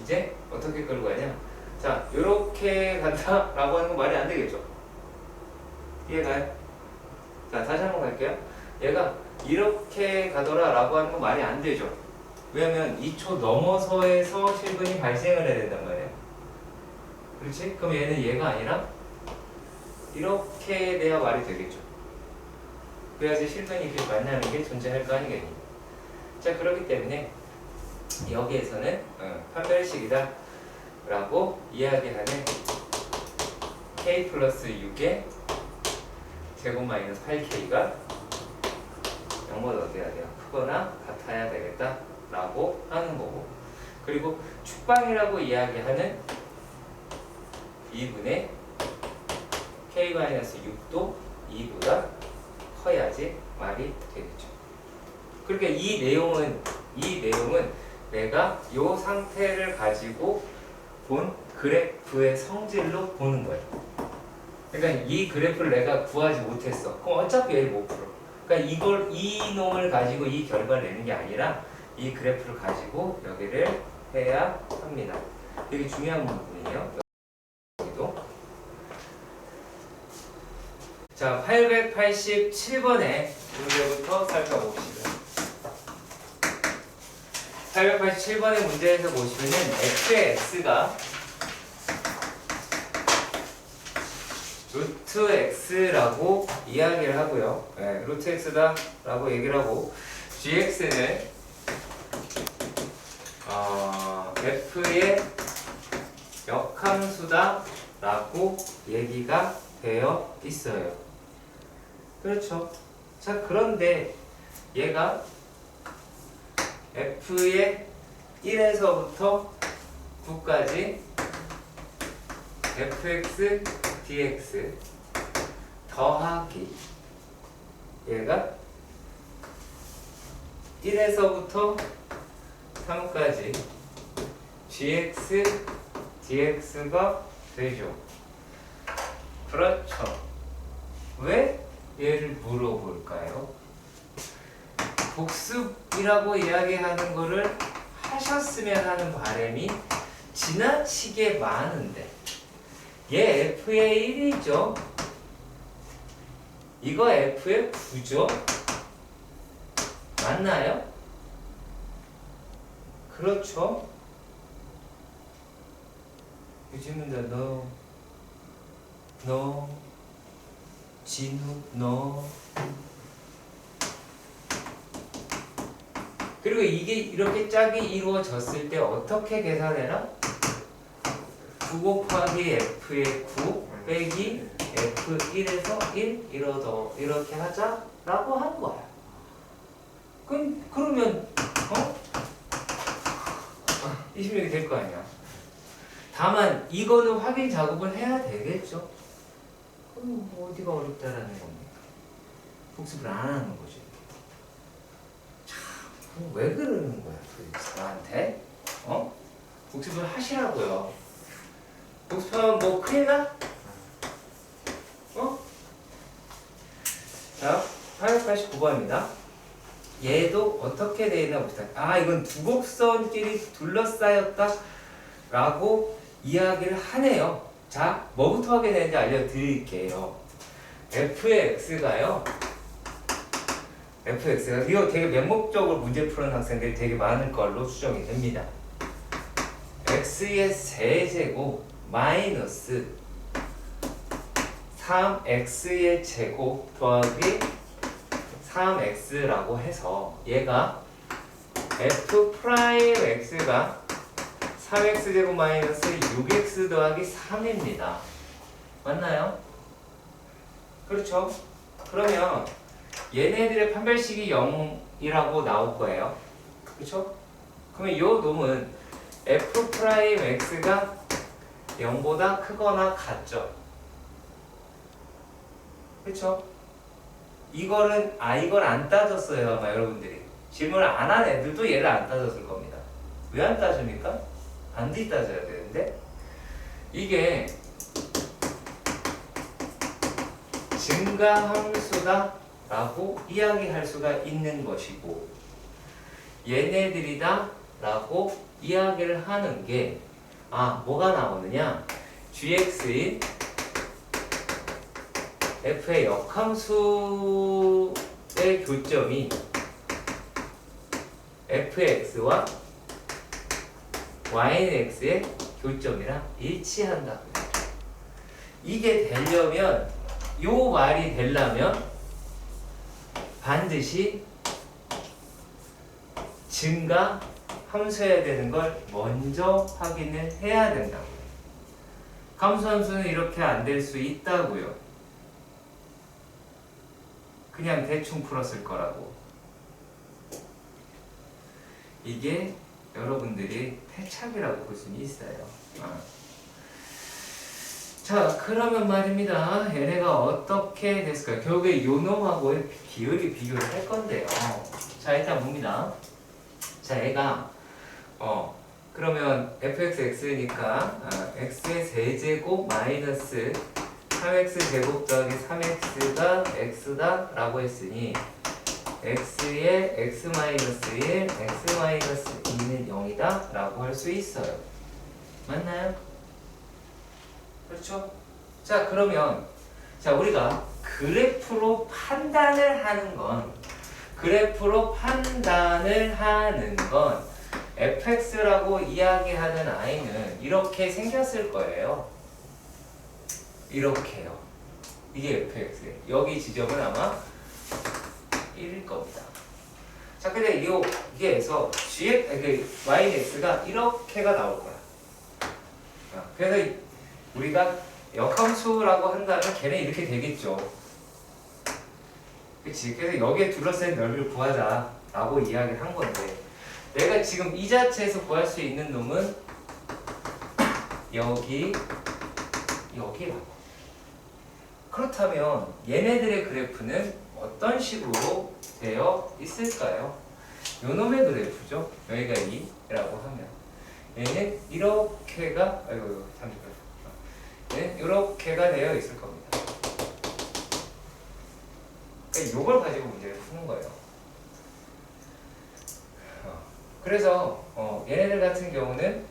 이제 어떻게 끌고 가냐? 자, 요렇게 간다 라고 하는 건 말이 안 되겠죠? 이해가요? 자, 다시 한번 갈게요. 얘가 이렇게 가더라 라고 하는 건 말이 안 되죠. 왜냐면 2초 넘어서에서 실근이 발생을 해야 된단 말이에요. 그렇지? 그럼 얘는 얘가 아니라 이렇게 돼야 말이 되겠죠. 그래야지 실근이 이렇게 만나는 게 존재할 거 아니겠니? 자, 그렇기 때문에 여기에서는 판별식이다 라고 이야기하는 K 플러스 6의 제곱 마이너스 8K가 0보다 어때야 돼요? 크거나 같아야 되겠다 라고 하는 거고, 그리고 축방이라고 이야기하는 2분의 K-6도 2보다 커야지 말이 되겠죠. 그러니까 이 내용은 내가 이 상태를 가지고 본 그래프의 성질로 보는 거예요. 그러니까 이 그래프를 내가 구하지 못했어. 그럼 어차피 얘를 못 풀어. 그러니까 이 놈을 가지고 이 결과를 내는 게 아니라 이 그래프를 가지고 여기를 해야 합니다. 되게 중요한 부분이에요. 여기도. 자, 887번의 문제부터 살펴봅시다. 887번의 문제에서 보시면은 f의 x가 루트 x라고 이야기를 하고요. 네, 루트 x다 라고 얘기를 하고 gx는 f의 역함수다 라고 얘기가 되어 있어요. 그렇죠. 자, 그런데 얘가 f의 1에서부터 9까지 fx dx 더하기 얘가 1에서부터 3까지 gx dx가 되죠. 그렇죠. 왜 얘를 물어볼까요? 복습이라고 이야기하는 거를 하셨으면 하는 바람이 지나치게 많은데 얘 f의 1이죠. 이거 f의 9죠. 맞나요? 그렇죠. 요즘은 너 진우 너 그리고 이게 이렇게 짝이 이루어졌을 때 어떻게 계산해라? 9 곱하기 f의 9 빼기 f1에서 1 이렇게 하자라고 한 거야. 그러면 26이 될 거 아니야. 다만 이거는 확인 작업을 해야 되겠죠. 그럼 뭐 어디가 어렵다라는 겁니까? 복습을 안 하는 거지. 참, 왜 그러는 거야 도대체 나한테? 복습을 하시라고요. 복습하면 뭐 큰일 나? 자, 889번입니다. 얘도 어떻게 되어 있나 봅시다. 이건 두 곡선끼리 둘러싸였다 라고 이야기를 하네요. 자, 뭐부터 하게 되는지 알려드릴게요. fx가 이거 되게 맹목적으로 문제 푸는 학생들이 되게 많을 걸로 추정이 됩니다. x의 세제곱 마이너스 3x의 제곱 더하기 3x라고 해서 얘가 f 프라임 x가 3x제곱 마이너스 6x 더하기 3입니다. 맞나요? 그렇죠? 그러면 얘네들의 판별식이 0이라고 나올 거예요. 그렇죠? 그러면 이 놈은 f 프라임 x가 0보다 크거나 같죠? 그렇죠? 이걸 안 따졌어요. 아마 여러분들이 질문을 안 한 애들도 얘를 안 따졌을 겁니다. 왜 안 따집니까? 반드시 따져야 되는데 이게 증가함수다 라고 이야기할 수가 있는 것이고 얘네들이다 라고 이야기를 하는 게 뭐가 나오느냐 gx인 f의 역함수의 교점이 fx와 yx의 교점이랑 일치한다. 이게 되려면 요 말이 되려면 반드시 증가 함수해야 되는 걸 먼저 확인을 해야 된다고요. 감수함수는 이렇게 안 될 수 있다고요. 그냥 대충 풀었을 거라고. 이게 여러분들이 패착이라고 볼 수는 있어요. 자, 그러면 말입니다. 얘네가 어떻게 됐을까요? 결국에 요 놈하고의 비율이 비교를 할 건데요. 자, 일단 봅니다. 자, 얘가 그러면 fxx니까 x의 세제곱 마이너스 3x 제곱 더하기 3x가 x다 라고 했으니 x의 x 마이너스 1, x 마이너스 2는 0이다 라고 할 수 있어요. 맞나요? 그렇죠? 자, 그러면 자, 우리가 그래프로 판단을 하는 건 fx라고 이야기하는 i는 이렇게 생겼을 거예요. 이렇게요. 이게 fx예요. 여기 지점은 아마 1일 겁니다. 자, 근데 여기에서 yx가 이렇게가 나올 거야. 그래서 우리가 역함수라고 한다면 걔는 이렇게 되겠죠. 그치? 그래서 여기에 둘러싼 넓이를 구하자라고 이야기를 한 건데, 내가 지금 이 자체에서 구할 수 있는 놈은 여기라고. 그렇다면 얘네들의 그래프는 어떤 식으로 되어 있을까요? 요 놈의 그래프죠. 여기가 2라고 하면 얘는 이렇게가 네, 이렇게가 되어 있을 겁니다. 그러니까 이걸 가지고 문제를 푸는 거예요. 그래서 얘네들 같은 경우는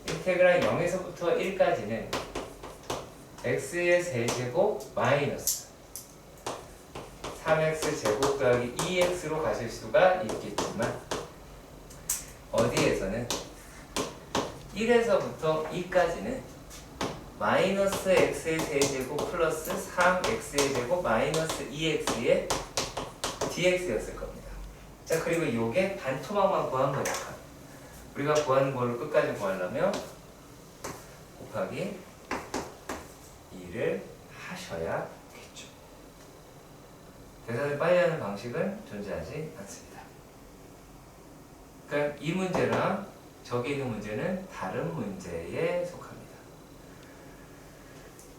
인테그랄 0에서부터 1까지는 x의 세제곱 마이너스 3x 제곱 더하기 2x로 가실 수가 있겠지만 어디에서는 1에서부터 2까지는 마이너스 x의 세제곱 플러스 3x의 제곱 마이너스 2x의 dx였을 겁니다. 자, 그리고 이게 반토막만 구한 거니까 우리가 구하는 거를 끝까지 구하려면 곱하기 2를 하셔야겠죠. 계산을 빨리 하는 방식은 존재하지 않습니다. 그러니까 이 문제랑 저기 있는 문제는 다른 문제에 속합니다.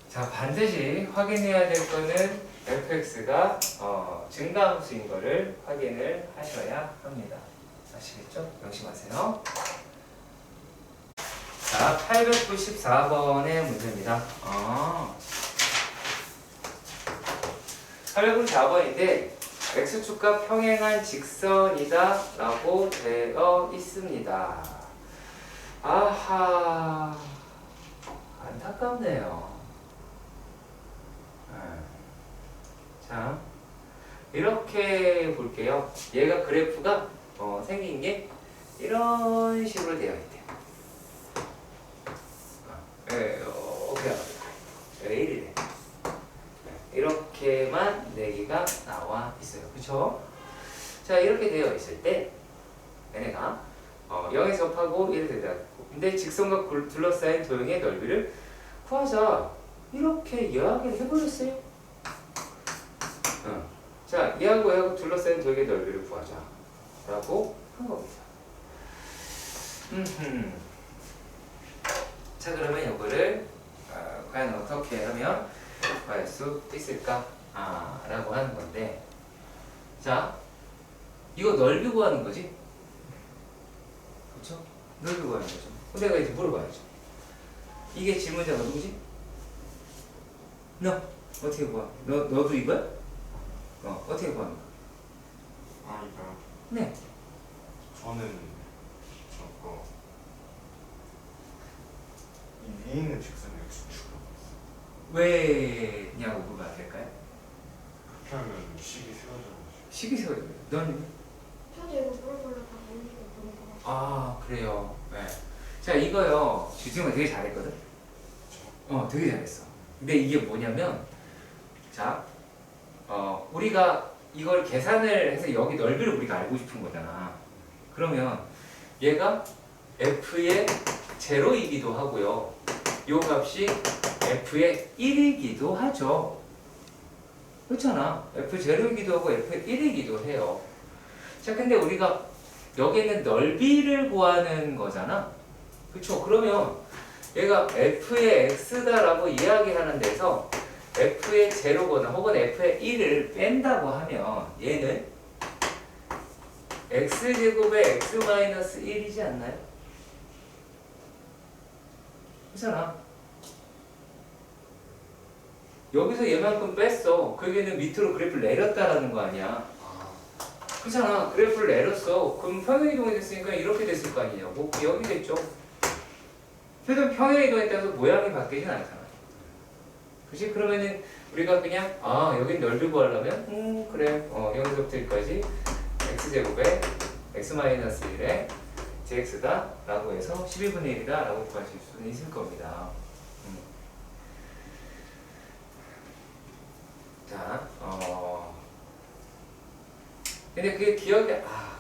자, 반드시 확인해야 될 거는 fx가 증가함수인 거를 확인을 하셔야 합니다. 아시겠죠? 명심하세요. 자, 894번의 문제입니다. 894번인데 x축과 평행한 직선이다 라고 되어 있습니다. 아하, 안타깝네요. 자, 이렇게 볼게요. 얘가 그래프가 생긴 게 이런 식으로 되어 있대요. 이렇게 1이래. 이렇게만 4개가 나와 있어요. 그쵸? 자, 이렇게 되어 있을 때 얘네가 0에서 접하고 1을 대답하고, 근데 직선과 둘러싸인 도형의 넓이를 구하자 이렇게 이야기를 해버렸어요. 자, 얘하고 둘러싸인 도형의 넓이를 구하자 라고 한 겁니다. 자, 그러면 이거를 과연 어떻게 하면 구할 수 있을까? 라고 하는 건데, 자, 이거 넓이 구하는 거지? 그렇죠? 넓이 구하는 거죠. 그럼 내가 이제 물어봐야죠. 이게 질문자가 누구지? 너 어떻게 구하? 너도 이거야? 어떻게 구합니까? 이거요? 네. 저는 저거 이 위에 있는 직선을 x축으로 왜냐고 물어봐야 될까요? 그렇게 하면 식이 세워져가지고. 식이 세워져요. 너는? 저도 이거 물어보려다가 언니가 물어봐. 그래요. 네. 자, 이거요. 주중은 되게 잘했거든? 되게 잘했어. 근데 이게 뭐냐면, 자, 우리가 이걸 계산을 해서 여기 넓이를 우리가 알고 싶은 거잖아. 그러면 얘가 f의 제로이기도 하고요. 요 값이 f의 1이기도 하죠. 그렇잖아. f 제로이기도 하고 f의 1이기도 해요. 자, 근데 우리가 여기는 넓이를 구하는 거잖아. 그쵸? 그러면 얘가 f의 x다라고 이야기하는 데서 f의 제로거나 혹은 f의 1을 뺀다고 하면 얘는 x제곱의 x-1이지 않나요? 그렇잖아. 여기서 얘만큼 뺐어. 그게는 밑으로 그래프를 내렸다라는 거 아니야. 그렇잖아. 그래프를 내렸어. 그럼 평행이동이 됐으니까 이렇게 됐을 거 아니냐고. 여기 됐죠. 그래도 평형이 더했다고 해서 모양이 바뀌진 않잖아. 그치? 그러면은 우리가 그냥 여긴 넓이 구하려면 그래 여기서부터 여기까지 x제곱에 x-1에 dx다 라고 해서 12분의 1이다 라고 구하실 수는 있을 겁니다. 자, 근데 그게 기억이,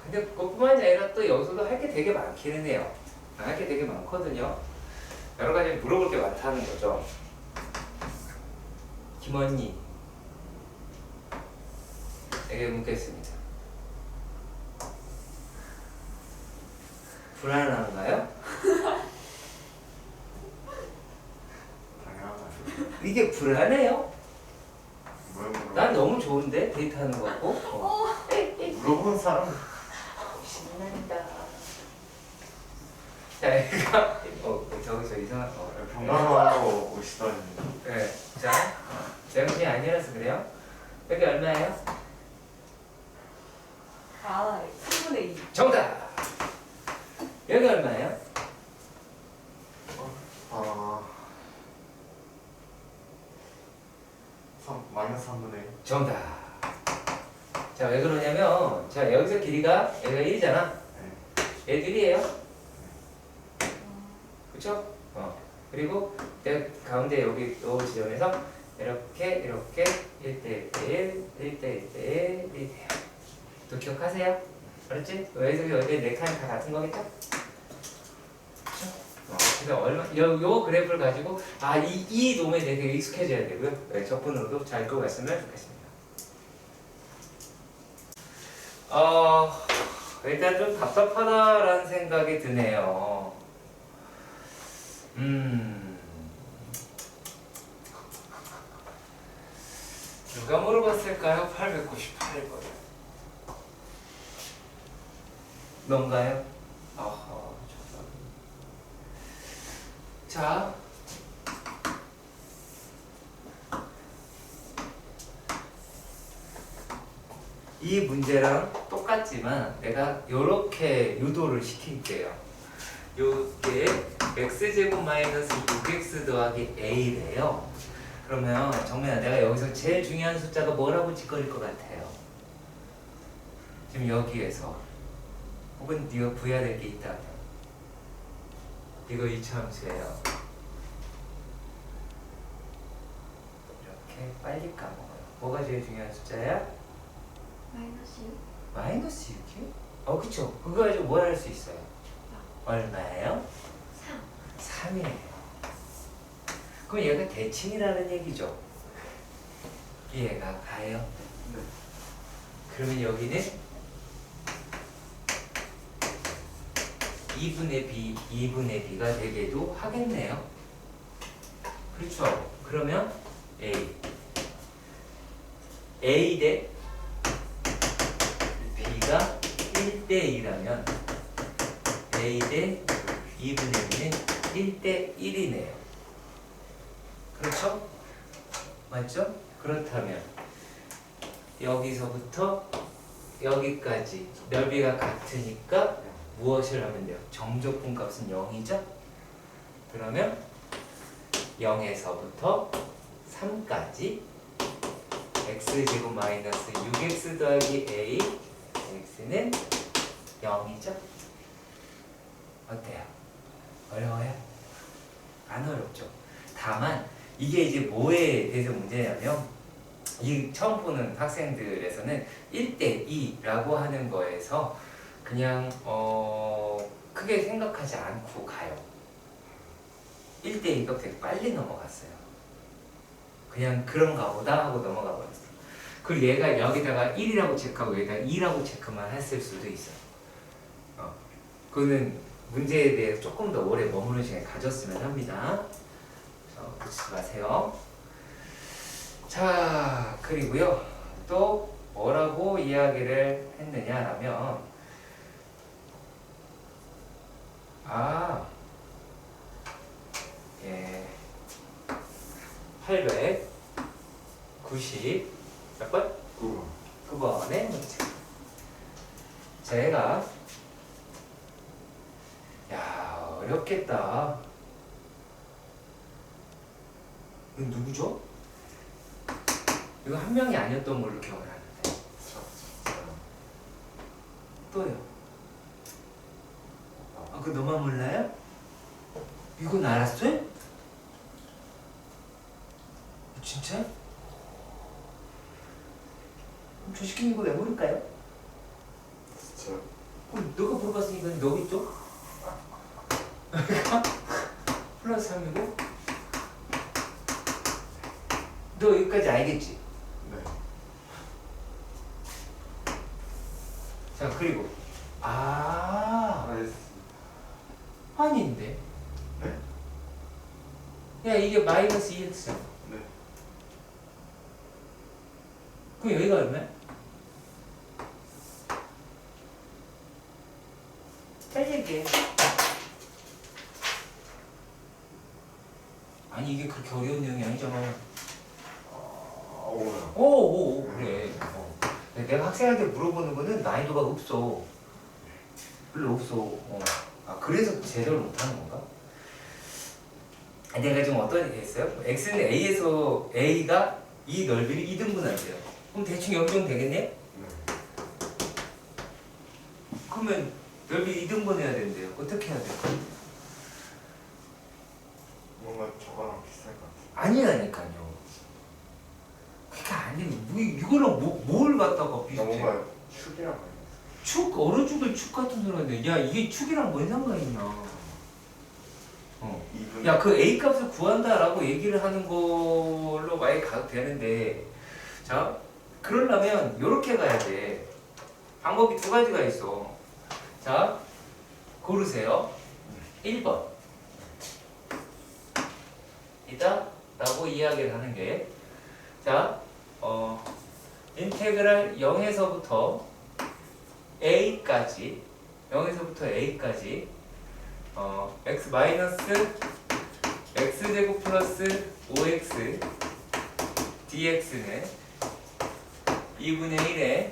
근데 그것뿐만이 아니라 또 여기서도 할 게 되게 많기는 해요. 할 게 되게 많거든요. 여러 가지 물어볼 게 많다는 거죠. 김원희에게 묻겠습니다. 불안한가요? 당연하죠. 이게 불안해요? 뭘 난 너무 좋은데 데이트하는 거 같고. 물어본 사람 신난다. 자, 얘가 저기 이상한 병감하고 오시더니 네. 자, 제정신이 아니라서 그래요. 여기 얼마예요? 3분의 2. 정답. 여기 얼마예요? 마이너스 3분의 1. 정답. 자, 왜 그러냐면, 자, 여기서 길이가 여기가 1이잖아. 얘도 1이에요. 그쵸? 그리고 내가 가운데 여기 요 지점에서 이렇게 1대 1대1, 1대 1대1, 1대1. 또 기억하세요? 알았지? 여기서 여기 네 칸이 다 같은 거겠죠? 그래서 요 그래프를 가지고 이 놈에 되게 익숙해져야 되고요. 네, 적분으로도 잘 읽어갔으면 좋겠습니다. 일단 좀 답답하다라는 생각이 드네요. 누가 물어봤을까요? 898번. 넌가요? 자, 이 문제랑 똑같지만 내가 이렇게 유도를 시킬게요. 요게 x제곱 마이너스 6x 더하기 a래요. 그러면 정민아, 내가 여기서 제일 중요한 숫자가 뭐라고 짓거릴 것 같아요? 지금 여기에서 혹은 네가 구해야 될 게 있다. 이거 이차함수예요. 이렇게 빨리 까먹어요. 뭐가 제일 중요한 숫자야? 마이너스 6. 마이너스 6이요? 그쵸. 그거 가지고 뭘 할 수 있어요? 얼마예요? 3. 3이에요. 그럼 얘가 대칭이라는 얘기죠. 얘가 가요. 그러면 여기는 2분의 b가 되게도 하겠네요. 그렇죠. 그러면 a 대 b가 1대 2라면 a 대 2분의 b는 1대 1이네요. 그렇죠? 맞죠? 그렇다면 여기서부터 여기까지 넓이가 같으니까 무엇을 하면 돼요? 정적분 값은 0이죠? 그러면 0에서부터 3까지 x제곱 마이너스 6x 더하기 a x는 0이죠? 어때요? 어려워요? 안 어렵죠? 다만 이게 이제 뭐에 대해서 문제냐면 이 처음 보는 학생들에서는 1대 2라고 하는 거에서 그냥 크게 생각하지 않고 가요. 1대 2가 되게 빨리 넘어갔어요. 그냥 그런가 보다 하고 넘어가 버렸어. 그리고 얘가 여기다가 1이라고 체크하고 여기다가 2라고 체크만 했을 수도 있어요. 그거는 문제에 대해서 조금 더 오래 머무는 시간 가졌으면 합니다. 그러지 마세요. 자, 그리고요. 또 뭐라고 이야기를 했느냐라면 890 몇 번? 9번. 9번의 문제. 제가 어렵겠다. 이건 누구죠? 이거 한 명이 아니었던 걸로 기억을 하는데. 또요. 아, 그거 너만 몰라요? 이건 알았어요? 진짜? 그럼 저 시키는 거 왜 모를까요? 진짜. 그럼 너가 물어봤으니까 너겠죠? 플러스 3이고 너 여기까지 알겠지? 네. 자 그리고 알겠습니다. 아닌데 네? 야 이게 마이너스 2x잖아. 네. 그럼 여기가 얼마야? 잘 얘기해. 아니 이게 그렇게 어려운 내용이 아니잖아. 오야. 오 그래. 내가 학생한테 물어보는 거는 난이도가 없어. 별로 없어. 아 그래서 제대로 못하는 건가? 내가 지금 어떤 얘기 했어요? x는 a에서 a가 이 넓이를 2등분한대요. 그럼 대충 염정 되겠네? 네. 그러면 넓이 2등분 해야 된대요. 어떻게 해야 될까? 뭔가 저거랑 비슷할 것 같아. 아니라니까요. 그러니까 아니 이거랑 뭘 갖다가 비슷해? 뭔가 축이랑 아니야. 축 어느 축을 축 같은 소리 하는데 야 이게 축이랑 뭔 상관이 있냐? 이분. 야 그 a 값을 구한다라고 얘기를 하는 걸로 많이 가도 되는데 자 그러려면 이렇게 가야 돼. 방법이 두 가지가 있어. 자 고르세요. 1번 이다 라고 이야기를 하는 게 자 인테그랄 0에서부터 a까지 0에서부터 a까지 x 마이너스 x제곱 플러스 5x dx는 2분의 1에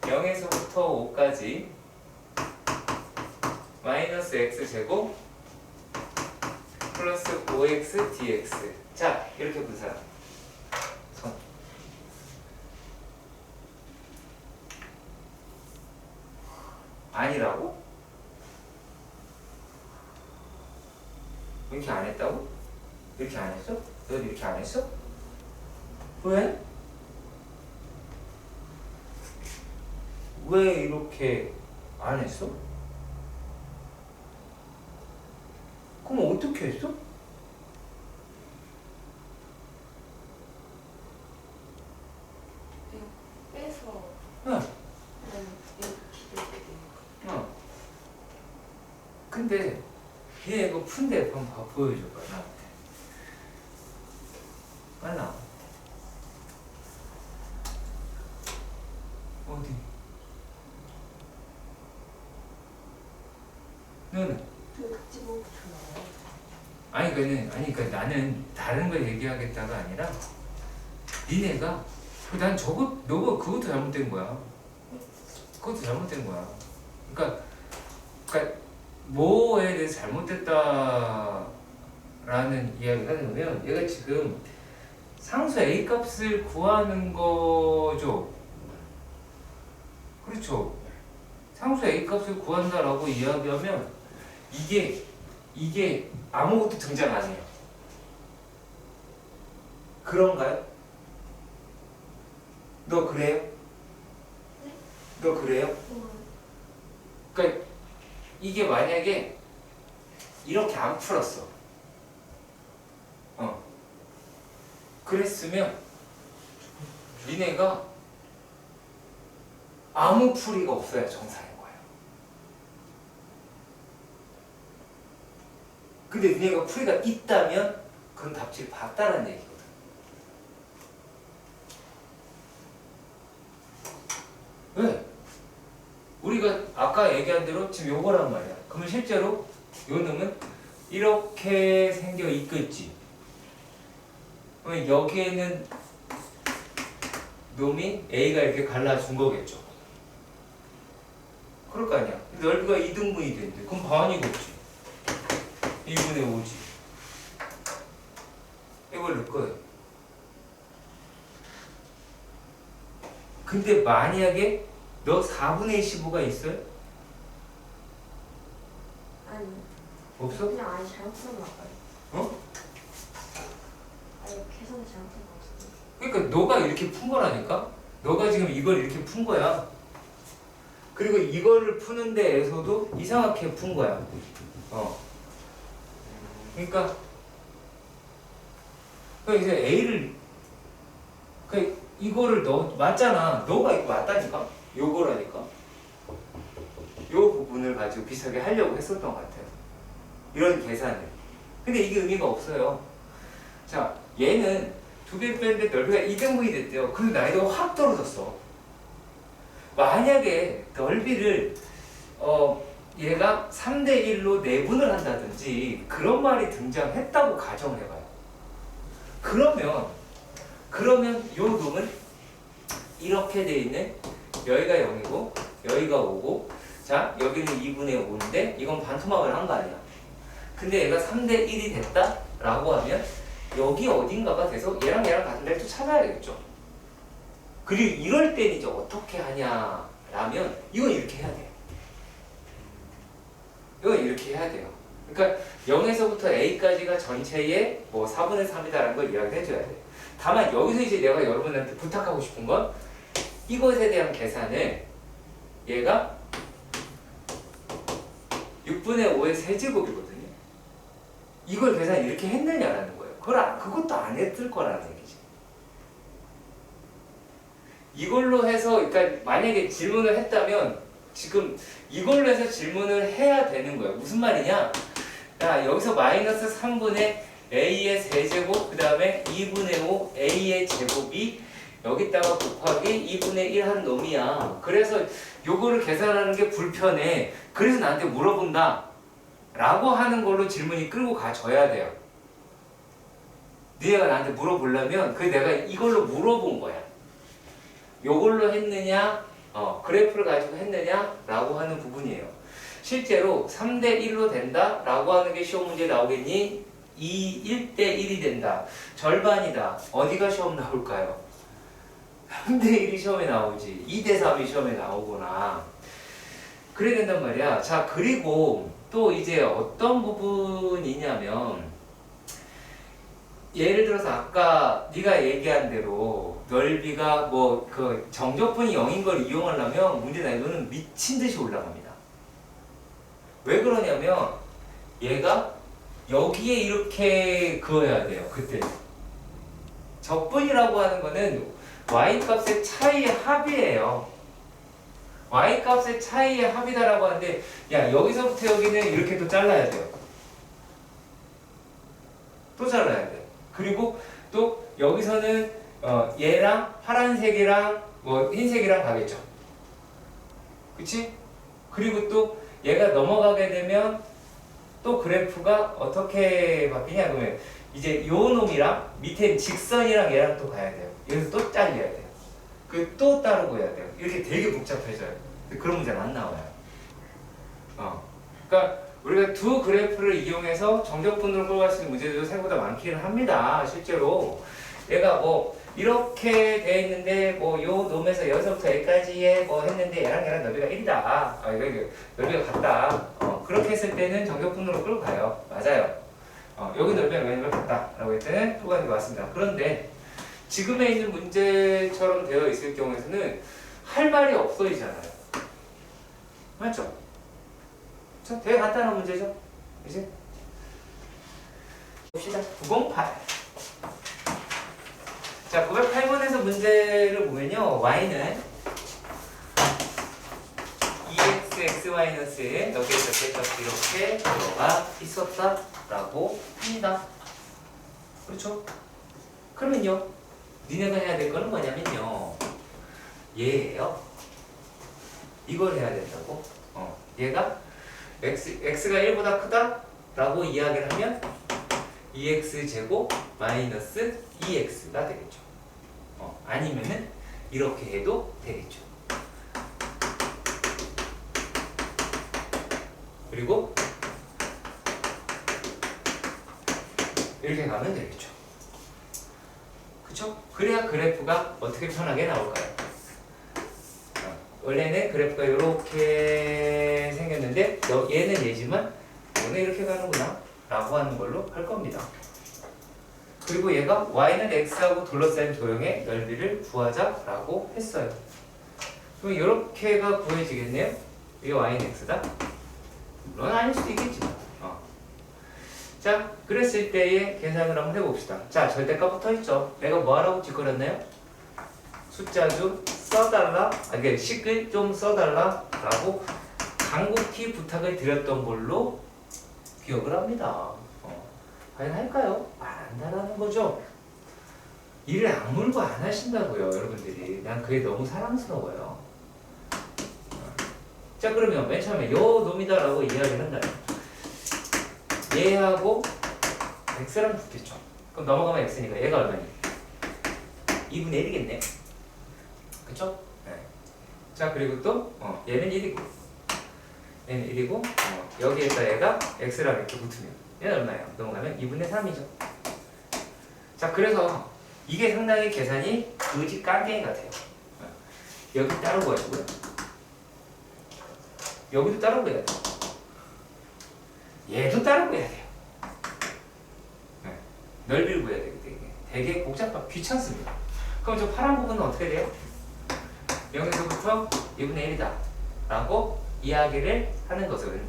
0에서부터 5까지 마이너스 x제곱 플러스 5x dx. 자 이렇게 본 사람 손. 아니라고? 이렇게 안 했다고? 이렇게 안 했어? 너도 이렇게 안 했어? 왜? 왜 이렇게 안 했어? 그럼 어떻게 했어? 빼서 응. 이렇게 되는 거. 근데 얘 이거 푼대 한번 보여줘봐 나한테. 빨라. 어디? 너는? 찍어 붙여놔요. 그러니까 나는 다른 걸 얘기하겠다가 아니라 니네가 난 저거 너가 그것도 잘못된 거야. 그것도 잘못된 거야. 그러니까 뭐에 대해서 잘못됐다라는 이야기가 되면 얘가 지금 상수 A 값을 구하는 거죠. 그렇죠. 상수 A 값을 구한다라고 이야기하면 이게 아무것도 등장 안 해요. 그런가요? 너 그래요? 네? 너 그래요? 그러니까 이게 만약에 이렇게 안 풀었어. 그랬으면 니네가 아무 풀이가 없어야 정상인 거예요. 근데 니네가 풀이가 있다면 그건 답지를 봤다는 얘기거든. 왜? 우리가 아까 얘기한 대로 지금 요거란 말이야. 그러면 실제로 요 놈은 이렇게 생겨 있겠지. 그러면 여기에는 놈이 A가 이렇게 갈라준 거겠죠. 그럴 거 아니야. 넓이가 2등분이 된대. 그럼 반이겠지. 2분의 5지. 이거 이걸 넣을 거예요. 근데 만약에 너 4분의 15가 있어요? 아니 없어? 그냥 아예 잘못한 거 같아요. 어? 아예 계산을 잘못한 거 같은데. 그러니까 너가 이렇게 푼 거라니까? 너가 지금 이걸 이렇게 푼 거야. 그리고 이거를 푸는 데에서도 이상하게 푼 거야. 그러니까 이제 A를 이거를 너 맞잖아. 너가 이거 맞다니까. 요거라니까. 요 부분을 가지고 비슷하게 하려고 했었던 것 같아요. 이런 계산을. 근데 이게 의미가 없어요. 자, 얘는 두 개 뺐는데 넓이가 2등분이 됐대요. 그럼 난이도가 확 떨어졌어. 만약에 넓이를 얘가 3대 1로 내분을 한다든지 그런 말이 등장했다고 가정을 해봐요. 그러면 요 놈은 이렇게 돼 있는 여기가 0이고 여기가 5고 자 여기는 2분의 5인데 이건 반토막을 한 거 아니야. 근데 얘가 3대 1이 됐다 라고 하면 여기 어딘가가 돼서 얘랑 같은 데를 또 찾아야 되겠죠. 그리고 이럴 때는 이제 어떻게 하냐라면 이건 이렇게 해야 돼요. 이건 이렇게 해야 돼요. 그러니까 0에서부터 A까지가 전체의 뭐 4분의 3이다라는 걸 이야기를 해줘야 돼. 다만 여기서 이제 내가 여러분한테 부탁하고 싶은 건 이것에 대한 계산을 얘가 6분의 5의 세제곱이거든요. 이걸 계산 이렇게 했느냐라는 거예요. 그것도 안 했을 거라는 얘기지. 이걸로 해서 그러니까 만약에 질문을 했다면 지금 이걸로 해서 질문을 해야 되는 거예요. 무슨 말이냐? 야, 여기서 마이너스 3분의 A의 세제곱 그 다음에 2분의 5 A의 제곱이 여기다가 곱하기 2분의 1 한 놈이야. 그래서 요거를 계산하는 게 불편해. 그래서 나한테 물어본다 라고 하는 걸로 질문이 끌고 가줘야 돼요. 니네가 나한테 물어보려면 내가 이걸로 물어본 거야. 요걸로 했느냐 그래프를 가지고 했느냐 라고 하는 부분이에요. 실제로 3대 1로 된다 라고 하는 게 시험 문제에 나오겠니? 1대 1이 된다. 절반이다. 어디가 시험 나올까요? 3대 1이 시험에 나오지. 2대 3이 시험에 나오구나. 그래야 된단 말이야. 자, 그리고 또 이제 어떤 부분이냐면 예를 들어서 아까 네가 얘기한 대로 넓이가 뭐 그 정적분이 0인 걸 이용하려면 문제 난이도는 미친 듯이 올라갑니다. 왜 그러냐면 얘가 여기에 이렇게 그어야 돼요. 그때 적분이라고 하는 거는 y값의 차이의 합이에요. y값의 차이의 합이다라고 하는데 야 여기서부터 여기는 이렇게 또 잘라야 돼요. 또 잘라야 돼. 그리고 또 여기서는 얘랑 파란색이랑 뭐 흰색이랑 가겠죠. 그치? 그리고 또 얘가 넘어가게 되면 또 그래프가 어떻게 바뀌냐 그러면 이제 요 놈이랑 밑에 직선이랑 얘랑 또 가야 돼요. 여기서 또 잘려야 돼요. 또 따르고 해야 돼요. 이렇게 되게 복잡해져요. 근데 그런 문제는 안 나와요. 그러니까 우리가 두 그래프를 이용해서 정적분으로 끌고 갈 수 있는 문제들도 생각보다 많기는 합니다. 실제로 얘가 뭐 이렇게 돼 있는데 뭐 요 놈에서 여기서부터 여기까지에 뭐 했는데 얘랑 넓이가 1이다. 이거 넓이가 같다. 그렇게 했을 때는 정적분으로 끌고 가요. 맞아요. 여기 넓이가 여기 같다. 라고 했을 때는 끌고 가는 게 맞습니다. 그런데 지금에 있는 문제처럼 되어 있을 경우에는 할 말이 없어지잖아요. 맞죠? 되게 간단한 문제죠? 이제 봅시다. 908. 자, 908번에서 문제를 보면요. y는 2x, 여기에서 값이 이렇게 들어가 있었다라고 합니다. 그렇죠? 그러면요. 니네가 해야 될 거는 뭐냐면요. 얘예요. 이걸 해야 된다고. 얘가 x가 1보다 크다 라고 이야기를 하면 2x제곱 마이너스 2x가 되겠죠. 아니면은 이렇게 해도 되겠죠. 그리고 이렇게 가면 되겠죠. 그쵸? 그래야 그래프가 어떻게 편하게 나올까요? 원래는 그래프가 이렇게 생겼는데 얘는 얘지만 얘는 이렇게 가는구나 라고 하는 걸로 할 겁니다. 그리고 얘가 y는 x하고 둘러싸인 도형의 넓이를 구하자 라고 했어요. 그럼 이렇게가 구해지겠네요? 이게 y는 x다? 물론 아닐 수도 있겠지만 자, 그랬을 때의 계산을 한번 해봅시다. 자, 절대값 붙어있죠? 내가 뭐하라고 짓거렸나요? 숫자 좀 써달라, 이게 식을 좀 써달라 라고 간곡히 부탁을 드렸던 걸로 기억을 합니다. 과연 할까요? 안 한다라는 거죠. 일을 악물고 안 하신다고요, 여러분들이. 난 그게 너무 사랑스러워요. 자, 그러면 맨 처음에 요 놈이다라고 이야기를 한다면 얘하고 x랑 붙겠죠. 그럼 넘어가면 x니까 얘가 얼마니? 2분의 1이겠네. 그쵸? 네. 자, 그리고 또 얘는 1이고 얘는 1이고 여기에다 얘가 x랑 이렇게 붙으면 얘는 얼마예요? 넘어가면 2분의 3이죠. 자, 그래서 이게 상당히 계산이 그지 깡갱이 같아요. 여기 따로 구하시고요. 여기도 따로 구해야 돼요. 얘도 따로 구해야 돼요. 네. 넓이를 구해야 되기 때문에 되게 복잡하고 귀찮습니다. 그럼 저 파란 부분은 어떻게 돼요? 0에서부터 2분의 1이다 라고 이야기를 하는 것은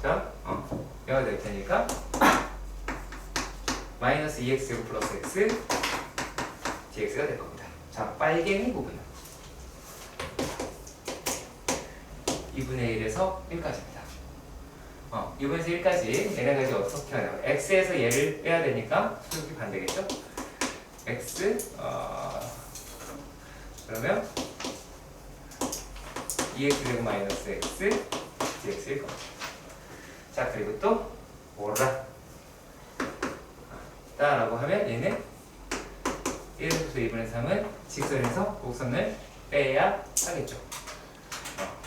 자, 얘가 될 테니까 마이너스 2x 플러스 x dx가 될 겁니다. 자, 빨갱이 부분은 2분의 1에서 1까지입니다. 2분에서 1까지 얘네까지 어떻게 하냐면 x에서 얘를 빼야 되니까 수직이 반대겠죠? x 그러면 2x 제곱 마이너스 x dx일 겁니다. 자, 그리고 또 뭐라 라고 하면 얘는 1에서부터 2분의 3은 직선에서 곡선을 빼야 하겠죠.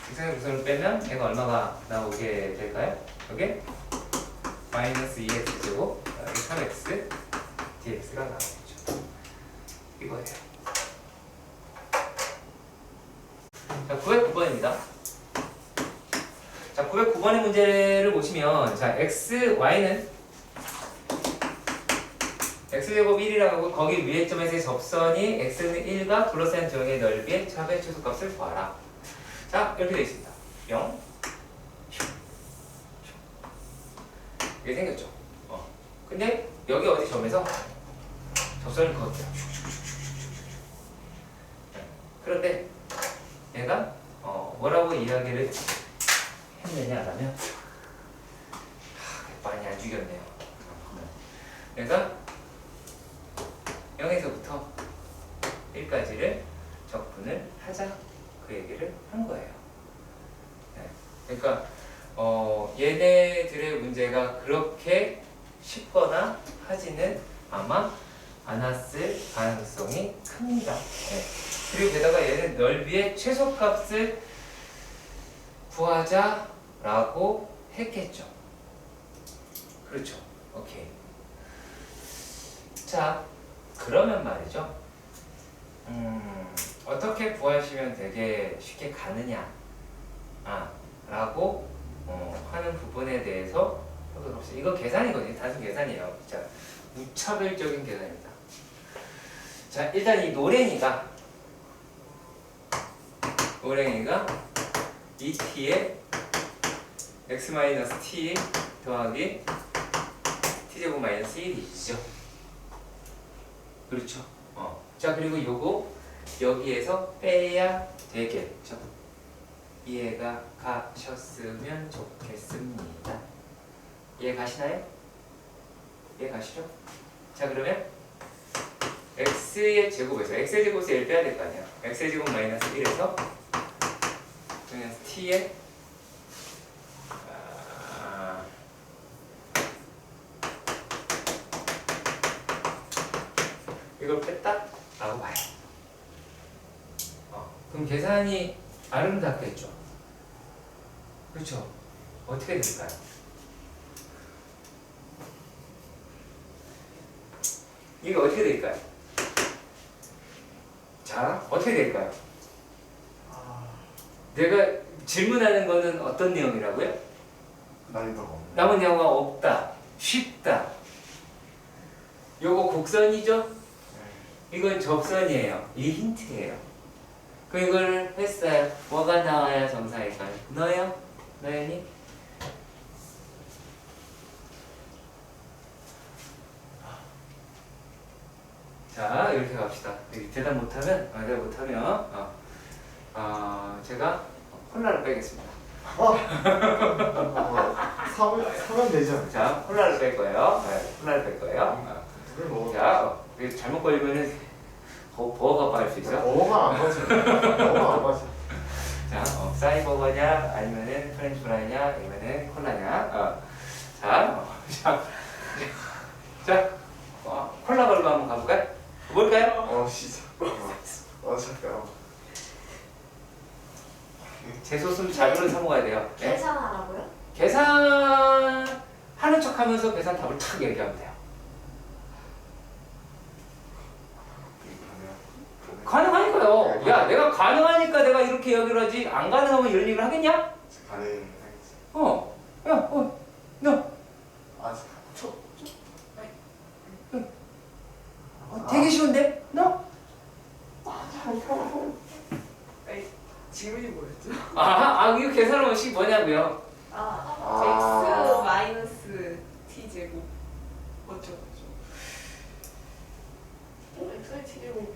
직선에서 곡선을 빼면 얘가 얼마가 나오게 될까요? 여기 마이너스 2x 제곱 3x dx가 나오겠죠. 이거예요. 자, 909번입니다. 자, 909번의 문제를 보시면 자, x, y는 x제곱 1이라고 하고 거기 위에 점에서의 접선이 x는 1과 둘러싸인 도형의 넓이의 차의 최소값을 구하라. 자, 이렇게 되어 있습니다. 0 이게 생겼죠. 근데 여기 어디 점에서 접선을 그었대요. 그런데 얘가 뭐라고 이야기를 했느냐라면 많이 안 죽였네요. 얘가 0에서부터 1까지를 적분을 하자 그 얘기를 한 거예요. 네. 그러니까 얘네들의 문제가 그렇게 쉽거나 하지는 아마 않았을 가능성이 큽니다. 네. 그리고 게다가 얘는 넓이의 최소값을 구하자라고 했겠죠. 그렇죠. 오케이. 자, 그러면 말이죠. 어떻게 구하시면 되게 쉽게 가느냐 라고 하는 부분에 대해서 보도록 합시다. 이거 계산이거든요. 단순 계산이에요. 진짜 무차별적인 계산입니다. 자, 일단 이 노랭이가 2t에 x-t 더하기 t제곱 마이너스 1이죠. 그렇죠. 자, 그리고 요거 여기에서 빼야 되겠죠. 이해가 가셨으면 좋겠습니다. 이해 가시나요? 이해 가시죠? 자, 그러면 x의 제곱에서 x의 제곱에서 1 빼야 될 거 아니야. x의 제곱 마이너스 1에서 마이너스 t의 이걸 뺐다? 라고 봐요. 그럼 계산이 아름답겠죠? 그렇죠? 어떻게 될까요? 이게 어떻게 될까요? 자, 어떻게 될까요? 아, 내가 질문하는 거는 어떤 내용이라고요? 난이도가 없네. 남은 영어가 없다, 쉽다. 요거 곡선이죠? 이건 접선이에요. 이 힌트예요. 그 이걸 했어요. 뭐가 나와야 정상일까요? 너요? 너연이? 자, 이렇게 갑시다. 대답 못하면, 대답 못하면, 제가 콜라를 빼겠습니다. 사면 되죠. 자, 콜라를 뺄 거예요. 네, 콜라를 뺄 거예요. 물을 먹어. 자, 이거 잘못 걸리면은 버거가 빠질 수 있어. 버거가 안 빠져. 버거가 안 빠져. 자, 사이버거냐, 아니면은 프렌치 프라이냐, 아니면은 콜라냐. 자, 콜라 걸로 한번 가볼까요? 뭘까요? 진짜. 잠깐. 제 소스 자료를 사 먹어야 돼요. 네? 계산하라고요? 계산하는 척하면서 계산 답을 탁 얘기하면 돼요. 가능하니까요. 야, 내가 가능하니까 내가 이렇게 이야기를 하지. 안 가능하면 이런 얘기를 하겠냐? 가능하겠지. 너 되게 쉬운데? 너? 아니, 질문이 뭐였죠? 이거 계산하면 식 뭐냐고요? x 마이너스 t 제곱 어쩌고 x의 t 제곱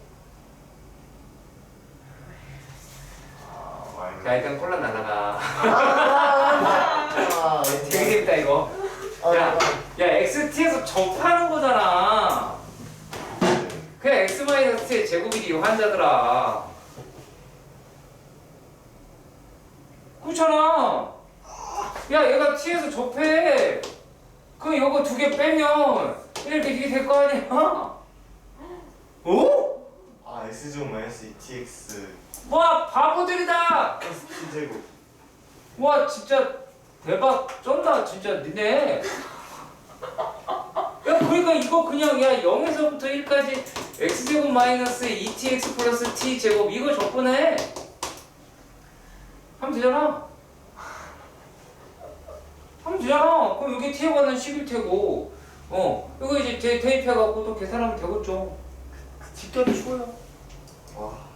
자, 일단 콜라 날라가. 되게 재밌다 이거. 야, XT에서 접하는 거잖아. 그냥 X-T의 제곱이지 이 환자들아. 그렇잖아. 야, 얘가 T에서 접해. 그럼 이거 두 개 빼면 이게 될 거 아니야? 어? S제곱 마이너스 2tx 와, 바보들이다. 플러스 t제곱. 와, 진짜 대박 쩐다 진짜 니네. 야, 그러니까 이거 그냥 0에서부터 1까지 x제곱 마이너스 2tx 플러스 t제곱 이거 적분해 하면 되잖아. 그럼 여기 t에 관한 식일 테고 이거 이제 대입해갖고 또 계산하면 되겠죠. 집도도 쉬워요. 와.